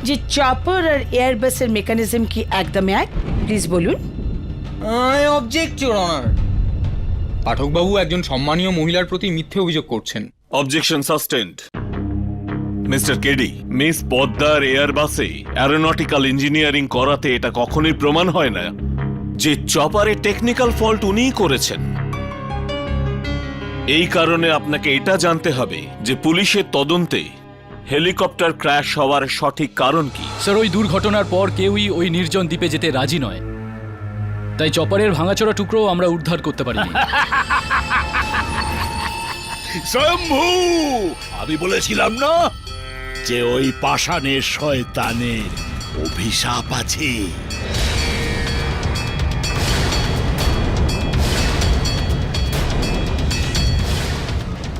Speaker 5: যে চপার আর এয়ারবাসের মেকানিজম কি একদম এক? প্লিজ বলুন।
Speaker 11: Object your honour. পাঠকবাবু একজন সম্মানীয় মহিলার প্রতি মিথ্যে অভিযোগ করছেন।
Speaker 13: Objection sustained. Mister KD, miss পদ্মার এয়ারবাসে অ্যারোনটিক্যাল ইঞ্জিনিয়ারিং করাতে এটা কখনোই প্রমাণ হয় না যে চপারে টেকনিক্যাল ফল্ট উনিই করেছেন। এই কারণে আপনাকে এটা জানতে হবে যে পুলিশের তদন্তে হেলিকপ্টার ক্র্যাশ হওয়ার সঠিক কারণ কি।
Speaker 10: স্যার, ওই দুর্ঘটনার পর কেউই ওই নির্জন দ্বীপে যেতে রাজি নয়, তাই চপারের ভাঙাচোরা টুকরো আমরা উদ্ধার করতে পারিনি।
Speaker 9: শম্ভু, আমি বলেছিলাম না যে ওই পাষাণের শয়তানের অভিশাপ আছে।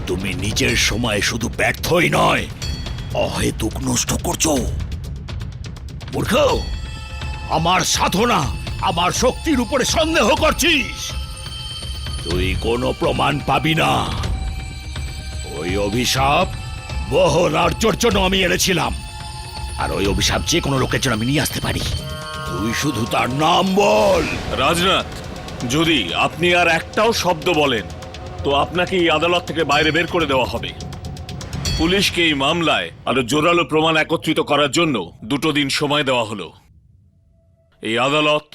Speaker 9: তুমি নিজের সময় শুধু ব্যর্থই নয়, অহেতুক নষ্ট করছো। মূর্খ, আমার সাধনা, আমার শক্তির উপরে সন্দেহ করছিস? তুই কোনো প্রমাণ পাবি না। ওই অভিশাপ বহন আর্যর জন্য আমি এনেছিলাম, আর ওই অভিশাপ যে কোনো লোকের জন্য আমি নিয়ে আসতে পারি। তুই শুধু তার নাম বল।
Speaker 13: রাজনাথ, যদি আপনি আর একটাও শব্দ বলেন তো আপনাকে এই আদালত থেকে বাইরে বের করে দেওয়া হবে। পুলিশকে এই মামলায় আরো জোরালো প্রমাণ একত্রিত করার জন্য 2 দিন সময় দেওয়া হলো। এই আদালত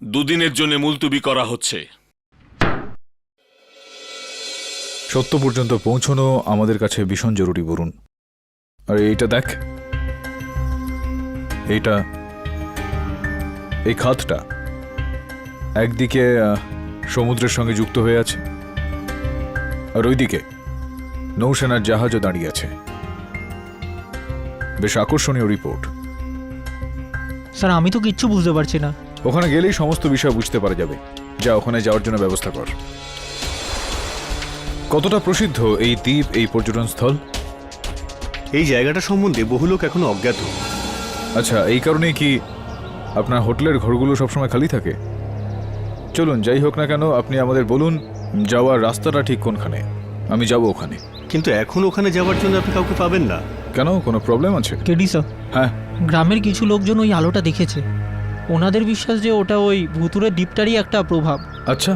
Speaker 13: 2 দিনের জন্য মুলতুবি করা হচ্ছে।
Speaker 7: সত্য পর্যন্ত পৌঁছানো আমাদের কাছে ভীষণ জরুরি, বরুণ। আর এইটা দেখ, এইটা, এই খাতটা একদিকে সমুদ্রের সঙ্গে যুক্ত হয়ে আছে, আর ওইদিকে নৌসেনার জাহাজও দাঁড়িয়ে আছে। বেশ আকর্ষণীয় রিপোর্ট।
Speaker 8: স্যার, আমি তো কিচ্ছু বুঝতে পারছি না।
Speaker 7: ওখানে গেলেই সমস্ত বিষয় বুঝতে পারা যাবে। যা ওখানে যাওয়ার জন্য ব্যবস্থা কর। কতটা প্রসিদ্ধ এই দ্বীপ, এই পর্যটন স্থল?
Speaker 3: এই জায়গাটা সম্বন্ধে বহু লোক এখনো অজ্ঞাত।
Speaker 7: আচ্ছা, এই কারণেই কি আপনার হোটেলের ঘরগুলো সবসময় খালি থাকে? চলুন, যাই হোক না কেন, আপনি আমাদের বলুন যাওয়ার রাস্তাটা ঠিক কোনখানে, আমি যাব ওখানে।
Speaker 3: কিন্তু এখন ওখানে যাওয়ার জন্য আপনি কাউকে পাবেন না।
Speaker 7: কেন, কোনো প্রবলেম আছে?
Speaker 8: কেডি স্যার,
Speaker 7: হ্যাঁ,
Speaker 8: গ্রামের কিছু লোকজন ওই আলোটা দেখেছে। ওনাদের বিশ্বাস যে ওটা ওই ভুতুরের দ্বীপটারই একটা প্রভাব।
Speaker 7: আচ্ছা,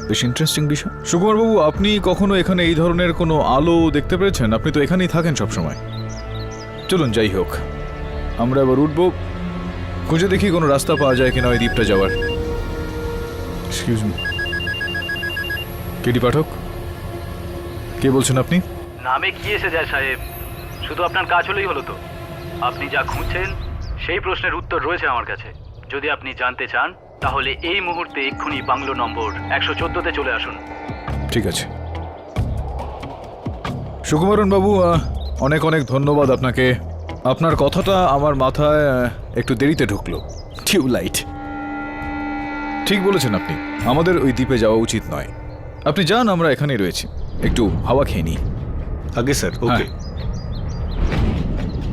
Speaker 7: বেশ ইন্টারেস্টিং বিষয়। সুকুমারবাবু, আপনি কখনো এখানে এই ধরনের কোনো আলো দেখতে পেরেছেন? আপনি তো এখানেই থাকেন সব সময়। চলুন, যাই হোক, আমরা এবার উঠবো, খুঁজে দেখি কোনো রাস্তা পাওয়া যায় কিনা ওই দ্বীপটা যাওয়ার। এক্সকিউজ মি, কেডি পাঠক, কে বলছেন আপনি?
Speaker 10: নামে কি এসে যায় সাহেব, শুধু আপনার কাজ হলেই হলো তো। আপনি যা খুঁজছেন সেই প্রশ্নের উত্তর রয়েছে আমার কাছে। যদি আপনি জানতে চান তাহলে এই মুহূর্তে এক্ষুনি বাংলো নম্বর 114-তে চলে আসুন।
Speaker 7: ঠিক আছে সুকুমারন বাবু, অনেক অনেক ধন্যবাদ আপনাকে। আপনার কথাটা আমার মাথায় একটু দেরিতে ঢুকলো। টিউবলাইট, ঠিক বলেছেন আপনি, আমাদের ওই দ্বীপে যাওয়া উচিত নয়। আপনি যান, আমরা এখানেই রয়েছি, একটু হাওয়া খেয়ে নিই।
Speaker 3: আগে স্যার, ওকে।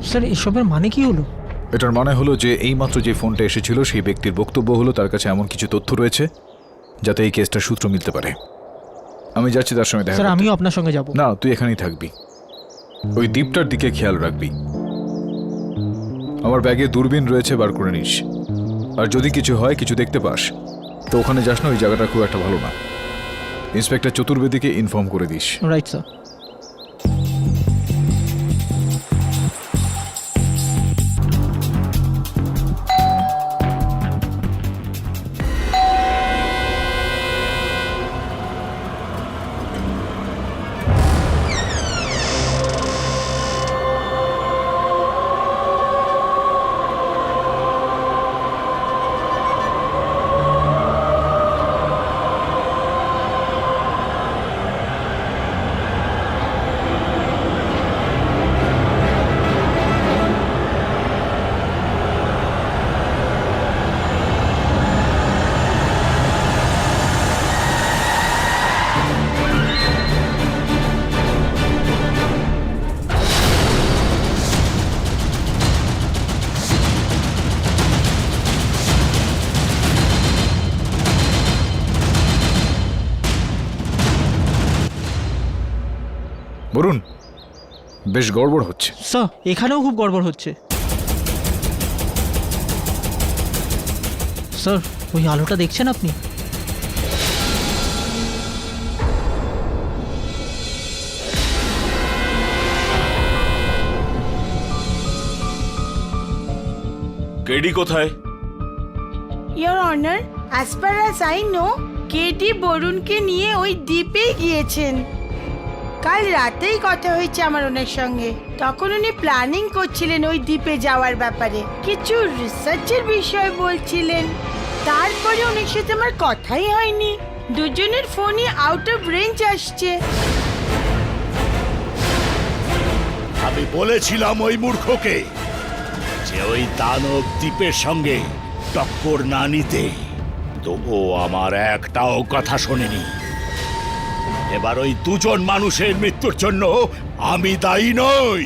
Speaker 8: স্যার, এসবের মানে কি হলো?
Speaker 7: এটার মানে হলো যে এইমাত্র যে ফোনটা এসেছিল সেই ব্যক্তির বক্তব্য হলো তার কাছে এমন কিছু তথ্য রয়েছে যাতে এই কেসটার সূত্র মিলতে পারে। আমি যাচ্ছি তার সঙ্গে দেখা
Speaker 8: স্যার,
Speaker 7: করতে।
Speaker 8: আমিও আপনার সঙ্গে যাব।
Speaker 7: না, তুই এখানেই থাকবি, ওই দ্বীপটার দিকে খেয়াল রাখবি। আমার ব্যাগে দূরবীন রয়েছে, বার করে নিস। আর যদি কিছু হয়, কিছু দেখতে পাস, তো ওখানে যাস না, ওই জায়গাটা খুব একটা ভালো না। ইন্সপেক্টর চতুর্বেদীকে ইনফর্ম করে দিস।
Speaker 8: Right sir.
Speaker 7: বরুণ, বেশ গড়বড় হচ্ছে।
Speaker 8: স্যার, এখানেও খুব গড়বড় হচ্ছে। স্যার, ওই আলোটা দেখছেন আপনি?
Speaker 13: কেডি কোথায়?
Speaker 5: Your honour, as per as I know, KD বরুণকে নিয়ে ওই দ্বীপে গিয়েছেন। কাল রাতেই কথা হয়েছে আমার ওনার সঙ্গে। তখন উনি প্ল্যানিং করছিলেন ওই দ্বীপে যাওয়ার ব্যাপারে, কিছু রিসার্চের বিষয় বলছিলেন। তারপরে ওনার সাথে আমার কথাই হয়নি, দুজনের ফোনই আউট অফ রেঞ্জ আসছে।
Speaker 9: আমি বলেছিলাম ওই মূর্খকে যে ওই দানব দ্বীপের সঙ্গে টক্কর না নিতে, তো ও আমার একটাও কথা শোনেনি। এবার ওই দুজন মানুষের মৃত্যুর জন্য আমি দায়ী নই।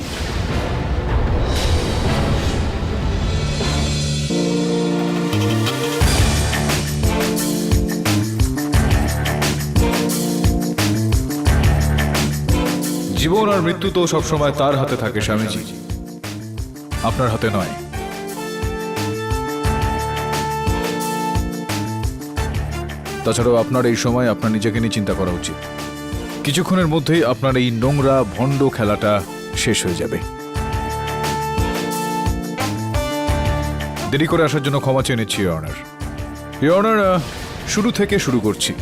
Speaker 7: জীবন আর মৃত্যু তো সবসময় তার হাতে থাকে স্বামীজি, আপনার হাতে নয়। তাছাড়াও আপনার এই সময় আপনার নিজেকে নিয়ে চিন্তা করা উচিত। কিছুক্ষণের মধ্যেই আপনার এই নোংরা ভণ্ড খেলাটা শেষ হয়ে যাবে। দেরি করে আসার জন্য ক্ষমা চেয়ে নিচ্ছি ইওর অনার। ইওর অনার, শুরু থেকে শুরু করছি।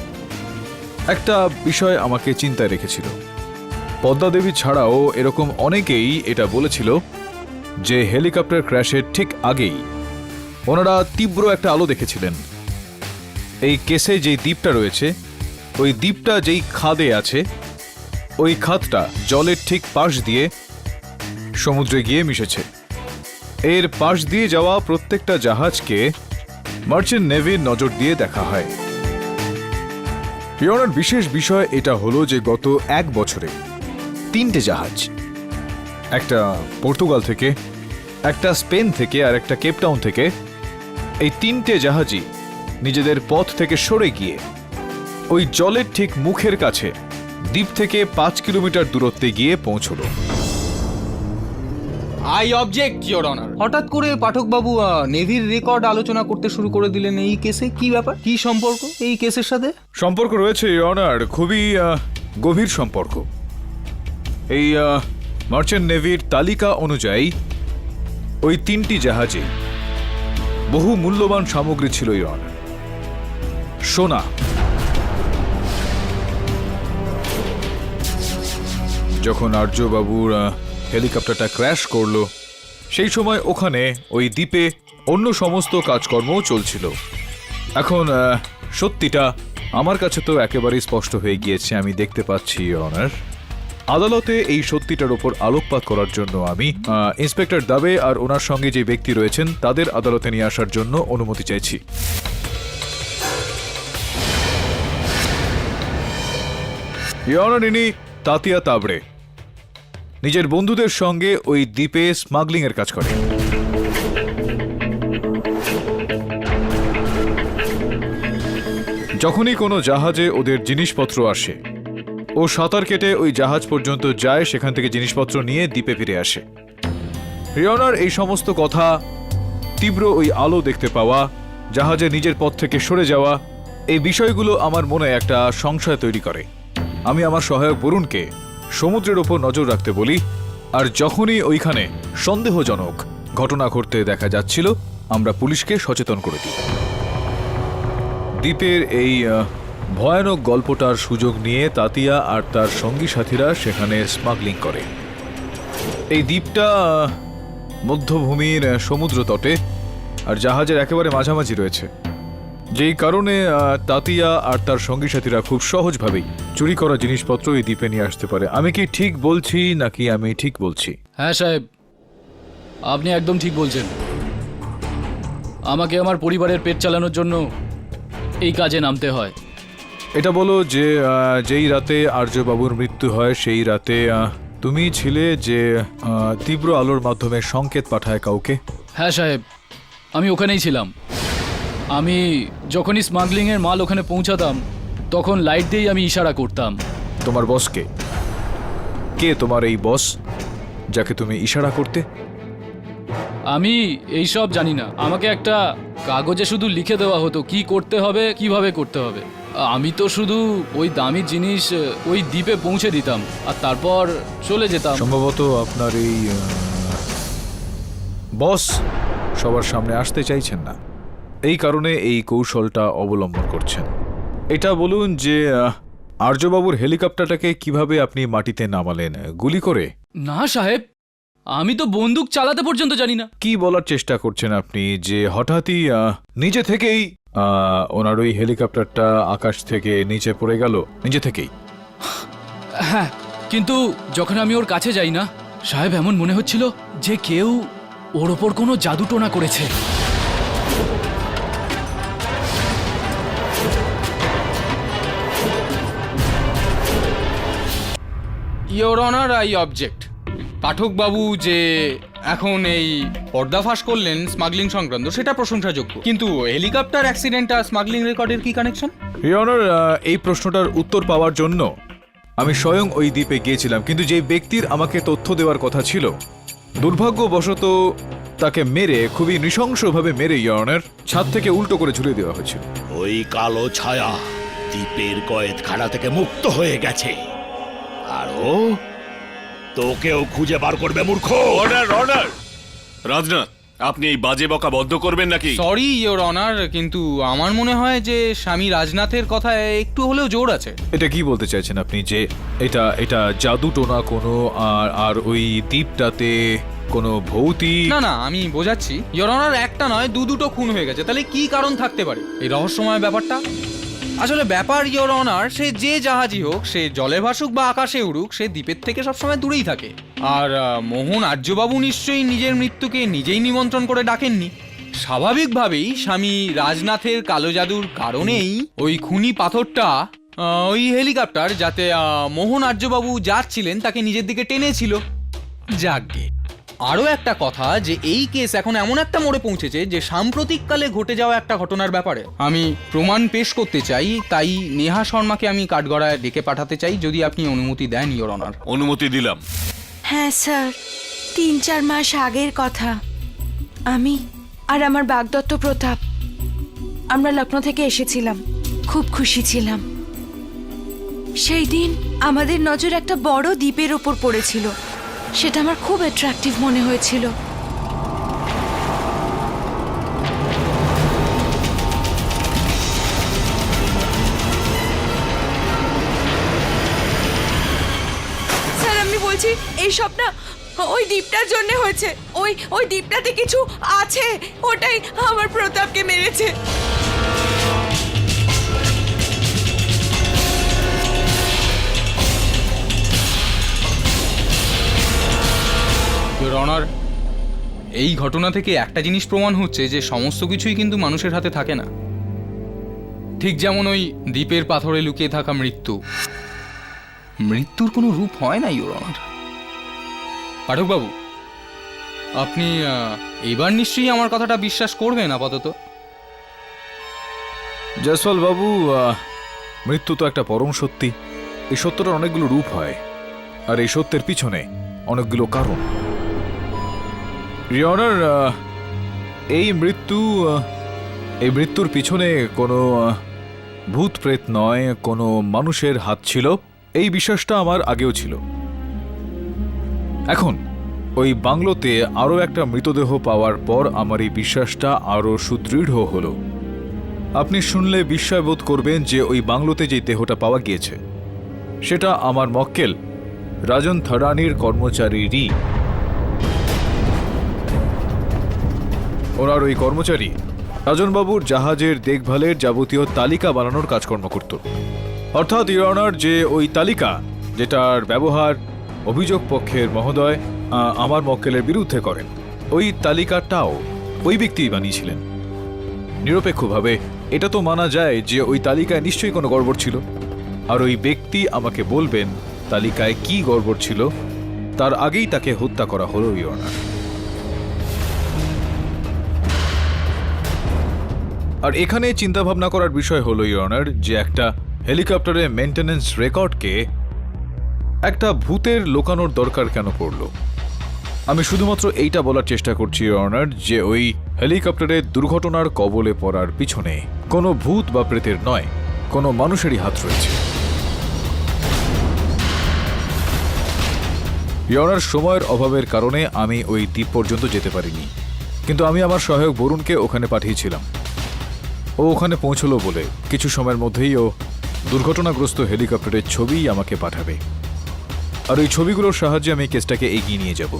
Speaker 7: একটা বিষয় আমাকে চিন্তায় রেখেছিল। পদ্মা দেবী ছাড়াও এরকম অনেকেই এটা বলেছিল যে হেলিকপ্টার ক্র্যাশের ঠিক আগেই ওনারা তীব্র একটা আলো দেখেছিলেন। এই কেসে যেই দ্বীপটা রয়েছে, ওই দ্বীপটা যেই খাদে আছে, ওই খাদটা জলের ঠিক পাশ দিয়ে সমুদ্রে গিয়ে মিশেছে। এর পাশ দিয়ে যাওয়া প্রত্যেকটা জাহাজকে মার্চেন্ট নেভির নজর দিয়ে দেখা হয়। ইওনার বিশেষ বিষয় এটা হলো যে গত 1 বছরে 3টে জাহাজ, একটা পর্তুগাল থেকে, একটা স্পেন থেকে আর একটা কেপটাউন থেকে, এই 3টে জাহাজই নিজেদের পথ থেকে সরে গিয়ে ওই জলের ঠিক মুখের কাছে দ্বীপ থেকে 5 কিলোমিটার দূরত্বে গিয়ে পৌঁছলো।
Speaker 11: I object your honour. হঠাৎ করে পাঠকবাবু নেভির রেকর্ড আলোচনা করতে শুরু করে দিলেন এই কেসে। কি ব্যাপার, কি সম্পর্ক এই কেসের সাথে?
Speaker 7: সম্পর্ক রয়েছে ইওনার, খুবই গভীর সম্পর্ক। এই মার্চেন্ট নেভির তালিকা অনুযায়ী ওই 3টি জাহাজে বহু মূল্যবান সামগ্রী ছিল ইওনার। সোনা, যখন আর্যবাবুর হেলিকপ্টারটা ক্র্যাশ করলো সেই সময় ওখানে ওই দ্বীপে অন্য সমস্ত কাজকর্মও চলছিল। এখন সত্যিটা আমার কাছে তো একেবারেই স্পষ্ট হয়ে গিয়েছে, আমি দেখতে পাচ্ছি অনার। আদালতে এই সত্যিটার ওপর আলোকপাত করার জন্য আমি ইন্সপেক্টর দাবে আর ওনার সঙ্গে যে ব্যক্তি রয়েছেন তাদের আদালতে নিয়ে আসার জন্য অনুমতি চাইছি। ইওনার, ইনি তাতিয়া তাবড়ে, নিজের বন্ধুদের সঙ্গে ওই দ্বীপে স্মাগলিং এর কাজ করে। যখনই কোনো জাহাজে ওদের জিনিসপত্র আসে, ও সাঁতার কেটে ওই জাহাজ পর্যন্ত যায়, সেখান থেকে জিনিসপত্র নিয়ে দ্বীপে ফিরে আসে। রিওনার এই সমস্ত কথা, তীব্র ওই আলো দেখতে পাওয়া, জাহাজে নিজের পথ থেকে সরে যাওয়া, এই বিষয়গুলো আমার মনে একটা সংশয় তৈরি করে। আমি আমার সহায়ক বরুণকে সমুদ্রের ওপর নজর রাখতে বলি, আর যখনই ওইখানে সন্দেহজনক ঘটনা ঘটতে দেখা যাচ্ছিল আমরা পুলিশকে সচেতন করে দিই। দ্বীপের এই ভয়ানক গল্পটার সুযোগ নিয়ে তাতিয়া আর তার সঙ্গী সাথীরা সেখানে স্মাগলিং করে। এই দ্বীপটা মধ্যভূমির সমুদ্র তটে আর জাহাজের একেবারে মাঝামাঝি রয়েছে, যেই কারণে তাতিয়া আর তার সঙ্গী সাথীরা খুব সহজভাবেই চুরি করা জিনিসপত্র এই দ্বীপে নিয়ে আসতে পারে। আমি কি ঠিক বলছি নাকি আমি ঠিক বলছি?
Speaker 10: হ্যাঁ সাহেব, আপনি একদম ঠিক বলছেন। আমাকে আমার পরিবারের পেট চালানোর জন্য এই কাজে নামতে হয়।
Speaker 7: এটা বলো যে যেই রাতে আর্যবাবুর মৃত্যু হয় সেই রাতে তুমি ছিলে যে তীব্র আলোর মাধ্যমে সংকেত পাঠায় কাউকে?
Speaker 10: হ্যাঁ সাহেব, আমি ওখানেই ছিলাম। আমি যখনই স্মাগলিংয়ের মাল ওখানে পৌঁছাতাম তখন লাইট দিয়েই আমি ইশারা করতাম।
Speaker 7: তোমার বসকে? কে তোমার এই বস যাকে তুমি ইশারা করতে?
Speaker 10: আমি এইসব জানি না। আমাকে একটা কাগজে শুধু লিখে দেওয়া হতো কি করতে হবে, কিভাবে করতে হবে। আমি তো শুধু ওই দামি জিনিস ওই দ্বীপে পৌঁছে দিতাম আর তারপর চলে যেতাম।
Speaker 7: সম্ভবত আপনার এই বস সবার সামনে আসতে চাইছেন না, এই কারণে এই কৌশলটা অবলম্বন করছেন। এটা বলুন যে আর্যবাবুর হেলিকপ্টারটাকে কিভাবে আপনি মাটিতে নামালেন? গুলি করে?
Speaker 10: না সাহেব, আমি তো বন্দুক চালাতে পর্যন্ত জানি না।
Speaker 7: কি বলার চেষ্টা করছেন আপনি যে হঠাৎই নিজে থেকেই ওনার ওই হেলিকপ্টারটা আকাশ থেকে নিচে পড়ে গেল নিজে থেকেই?
Speaker 10: হ্যাঁ, কিন্তু যখন আমি ওর কাছে যাই না সাহেব, এমন মনে হচ্ছিল যে কেউ ওর ওপর কোনো জাদুটোনা করেছে।
Speaker 11: Your honour, I object. পাঠকবাবু যে এখন এই পর্দাফাশ করলেন স্মাগলিং সংক্রান্ত, সেটা প্রশংসাযোগ্য, কিন্তু হেলিকপ্টার অ্যাক্সিডেন্ট আর স্মাগলিং রেকর্ডের কি কানেকশন?
Speaker 7: ইওর এই প্রশ্নটার উত্তর পাওয়ার জন্য আমি স্বয়ং ওই দ্বীপে গিয়েছিলাম, কিন্তু যে ব্যক্তির আমাকে তথ্য দেওয়ার কথা ছিল দুর্ভাগ্যবশত তাকে মেরে, খুবই নৃশংসভাবে মেরে ইওর ছাদ থেকে উল্টো করে ঝুলিয়ে দেওয়া হয়েছিল।
Speaker 9: ওই কালো ছায়া দ্বীপের কয়েদখানা থেকে মুক্ত হয়ে গেছে, আর ও তোকেও খুঁজে বার করবে মূর্খ।
Speaker 13: Order, order! রাজনাথ, আপনি এই বাজে বকা বন্ধ করবেন নাকি?
Speaker 11: সরি ইওর অনার, কিন্তু আমার মনে হয় যে স্বামী রাজনাথের কথায় একটু হলেও জোর আছে।
Speaker 7: এটা কি বলতে চাইছেন আপনি যে এটা জাদু টোনা কোনো, আর ওই দ্বীপটাতে কোনো ভৌতিক?
Speaker 11: না না, আমি বোঝাচ্ছি ইওর অনার, একটা নয় দুটো খুন হয়ে গেছে, তাহলে কি কারণ থাকতে পারে এই রহস্যময় ব্যাপারটা? আসলে ব্যাপার ইওর অনার, সে যে জাহাজই হোক, সে জলে ভাসুক বা আকাশে উড়ুক, সে দ্বীপের থেকে সবসময় দূরেই থাকে। আর মোহন আর্যবাবু নিশ্চয়ই নিজের মৃত্যুকে নিজেই নিমন্ত্রণ করে ডাকেননি। স্বাভাবিকভাবেই স্বামী রাজনাথের কালো জাদুর কারণেই ওই খুনি পাথরটা ওই হেলিকপ্টার যাতে মোহন আর্যবাবু যাচ্ছিলেন তাকে নিজের দিকে টেনেছিল। যাকগে, আরও একটা কথা যে এই কেস এখন এমন একটা মোড়ে পৌঁছেছে যে সাম্প্রতিককালে ঘটে যাওয়া একটা ঘটনার ব্যাপারে আমি প্রমাণ পেশ করতে চাই। তাই নেহা শর্মাকে আমি কাঠগড়ায় ডেকে পাঠাতে চাই, যদি আপনি অনুমতি দেন ইওর অনার।
Speaker 13: অনুমতি দিলাম।
Speaker 1: হ্যাঁ স্যার, 3-4 মাস আগের কথা। আমি আর আমার বাগদত্ত প্রতাপ আমরা লখনৌ থেকে এসেছিলাম, খুব খুশি ছিলাম। সেই দিন আমাদের নজর একটা বড় দ্বীপের ওপর পড়েছিল, সেটা আমার খুব অ্যাট্রাকটিভ মনে হয়েছিল। স্যার আমি বলছি এই সব না ওই দ্বীপটার জন্য হয়েছে। ওই দ্বীপটাতে কিছু আছে, ওটাই আমার প্রতাপকে মেরেছে।
Speaker 11: ইওর অনার, এই ঘটনা থেকে একটা জিনিস প্রমাণ হচ্ছে যে সমস্ত কিছুই কিন্তু মানুষের হাতে থাকে না। ঠিক যেমন ওই দ্বীপের পাথরে লুকিয়ে থাকা মৃত্যু, মৃত্যুর কোনো রূপ হয় না ইওর অনার। পাঠকবাবু, আপনি এবার নিশ্চয়ই আমার কথাটা বিশ্বাস করবেন আপাতত।
Speaker 7: জয়সওয়াল বাবু, মৃত্যু তো একটা পরম সত্যি। এই সত্যটার অনেকগুলো রূপ হয়, আর এই সত্যের পিছনে অনেকগুলো কারণ। ইওর অনার, এই মৃত্যুর পিছনে কোনো ভূত প্রেত নয়, কোনো মানুষের হাত ছিল, এই বিশ্বাসটা আমার আগেও ছিল। এখন ওই বাংলোতে আরও একটা মৃতদেহ পাওয়ার পর আমার এই বিশ্বাসটা আরও সুদৃঢ় হলো। আপনি শুনলে বিস্ময়বোধ করবেন যে ওই বাংলোতে যে দেহটা পাওয়া গিয়েছে সেটা আমার মক্কেল রাজন থাডানির কর্মচারীরই। ওনার ওই কর্মচারী রাজনবাবুর জাহাজের দেখভালের যাবতীয় তালিকা বানানোর কাজকর্ম করত। অর্থাৎ ইওর অনার, যে ওই তালিকা যেটার ব্যবহার অভিযোগ পক্ষের মহোদয় আমার মক্কেলের বিরুদ্ধে করেন, ওই তালিকাটাও ওই ব্যক্তিই বানিয়েছিলেন। নিরপেক্ষভাবে এটা তো মানা যায় যে ওই তালিকায় নিশ্চয়ই কোনো গড়বড় ছিল, আর ওই ব্যক্তি আমাকে বলবেন তালিকায় কি গড়বড় ছিল তার আগেই তাকে হত্যা করা হলো ইওর অনার। আর এখানে চিন্তাভাবনা করার বিষয় হলো ইওর অনার, যে একটা হেলিকপ্টারের মেইনটেনেন্স রেকর্ডকে একটা ভূতের লোকানোর দরকার কেন পড়ল। আমি শুধুমাত্র এইটা বলার চেষ্টা করছি ইওর অনার, যে ওই হেলিকপ্টারের দুর্ঘটনার কবলে পড়ার পিছনে কোনো ভূত বা প্রেতের নয়, কোনো মানুষেরই হাত রয়েছে। ইওর অনার, সময়ের অভাবের কারণে আমি ওই দ্বীপ পর্যন্ত যেতে পারিনি, কিন্তু আমি আমার সহায়ক বরুণকে ওখানে পাঠিয়েছিলাম। ও ওখানে পৌঁছলো বলে কিছু সময়ের মধ্যেই ও দুর্ঘটনাগ্রস্ত হেলিকপ্টারের ছবি আমাকে পাঠাবে, আর ওই ছবিগুলোর সাহায্যে আমি কেসটাকে এগিয়ে নিয়ে যাব।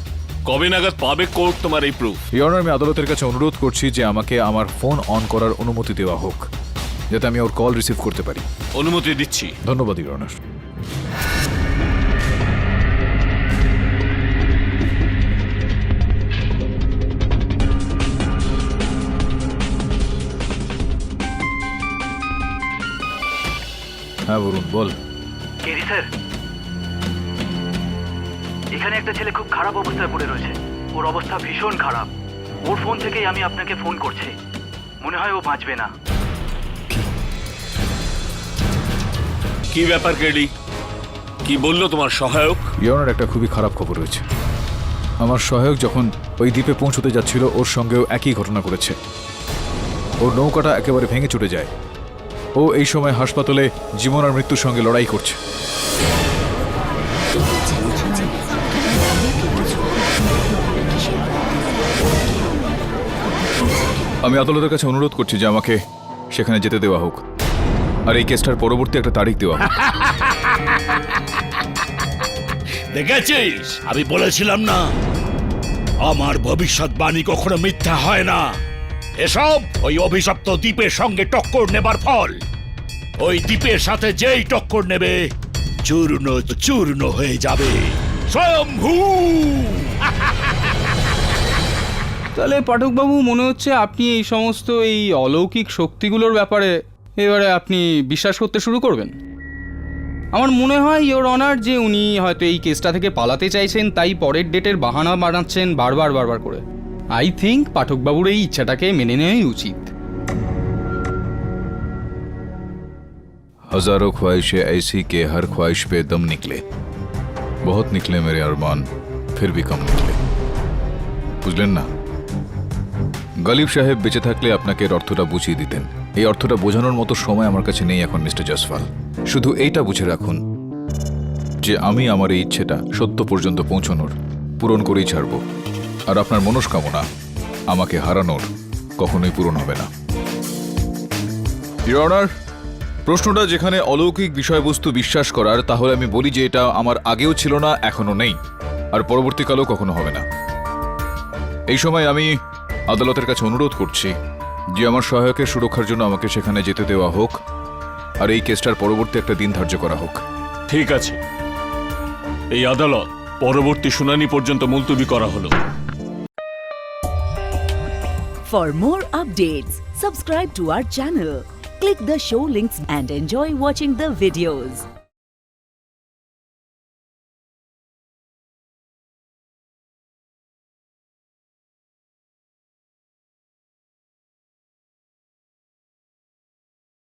Speaker 13: কবে নাগাদ পাবে কোর্ট তোমার এই প্রুফ?
Speaker 7: ইওর অনার, আমি আদালতের কাছে অনুরোধ করছি যে আমাকে আমার ফোন অন করার অনুমতি দেওয়া হোক, যাতে আমি ওর কল রিসিভ করতে পারি।
Speaker 13: অনুমতি দিচ্ছি।
Speaker 7: ধন্যবাদ ইওর অনার। হ্যাঁ বলুন, বল।
Speaker 10: কেরি স্যার, এখানে একটা ছেলে খুব খারাপ অবস্থায় পড়ে রয়েছে। ওর অবস্থা ভীষণ খারাপ। ওর ফোন থেকেই আমি আপনাকে ফোন করছি। মনে হয় ও বাঁচবে না।
Speaker 13: কি ব্যাপার কেডি? কি বললো তোমার সহায়ক?
Speaker 7: ইওর অনার, একটা খুবই খারাপ খবর রয়েছে। আমার সহায়ক যখন ওই দ্বীপে পৌঁছতে যাচ্ছিল ওর সঙ্গেও একই ঘটনা করেছে। ওর নৌকাটা একেবারে ভেঙে চলে যায়। ও এই সময় হাসপাতালে জীবন আর মৃত্যুর সঙ্গে লড়াই করছে। আমি আদালতের কাছে অনুরোধ করছি যে আমাকে সেখানে যেতে দেওয়া হোক, আর এই কেসটার পরবর্তী একটা তারিখ দেওয়া হোক।
Speaker 9: দেখেছিস, আমি বলেছিলাম না, আমার ভবিষ্যৎবাণী কখনো মিথ্যা হয় না। এসব ওই অভিশপ্ত দ্বীপের সঙ্গে টক্কর নেবার ফল। ওই দ্বীপের সাথে যেই টক্কর নেবে চূর্ণ চূর্ণ হয়ে যাবে। স্বয়ম্ভু!
Speaker 11: তাহলে পাঠকবাবু, মনে হচ্ছে আপনি এই সমস্ত এই অলৌকিক শক্তিগুলোর ব্যাপারে এবারে আপনি বিশ্বাস করতে শুরু করবেন। আমার মনে হয় ইওর অনার যে উনি হয়তো এই কেসটা থেকে পালাতে চাইছেন, তাই পরের ডেটের বাহানা বানাচ্ছেন বারবার করে। আই থিঙ্ক পাঠকবাবুর এই ইচ্ছাটাকে মেনে নেওয়াই উচিত।
Speaker 7: हजारों ख्वाहिशें ऐसी कि हर ख्वाहिश पे दम निकले, बहुत निकले मेरे अरमान, फिर भी कम निकले। বুঝলেন না? গালিব সাহেব বেঁচে থাকলে আপনাকে এর অর্থটা বুঝিয়ে দিতেন। এই অর্থটা বোঝানোর মতো সময় আমার কাছে নেই এখন মিস্টার জয়সওয়াল। শুধু এইটা বুঝে রাখুন যে আমি আমার এই ইচ্ছেটা সত্য পর্যন্ত পৌঁছানোর পূরণ করেই ছাড়ব, আর আপনার মনস্কামনা আমাকে হারানোর কখনোই পূরণ হবে না। ইওর অনার, প্রশ্নটা যেখানে অলৌকিক বিষয়বস্তু বিশ্বাস করার, তাহলে আমি বলি যে এটা আমার আগেও ছিল না, এখনো নেই, আর পরবর্তীকালেও কখনো হবে না। এই সময় আমি আদালতের কাছে অনুরোধ করছি যে আমার সহায়কের সুরক্ষার জন্য আমাকে সেখানে যেতে দেওয়া হোক, আর এই কেসটার পরবর্তী একটা দিন ধার্য করা হোক।
Speaker 13: ঠিক আছে, এই আদালত পরবর্তী শুনানি পর্যন্ত মুলতবি করা হলো।
Speaker 14: For more updates, subscribe to our channel, click the show links and enjoy watching the videos.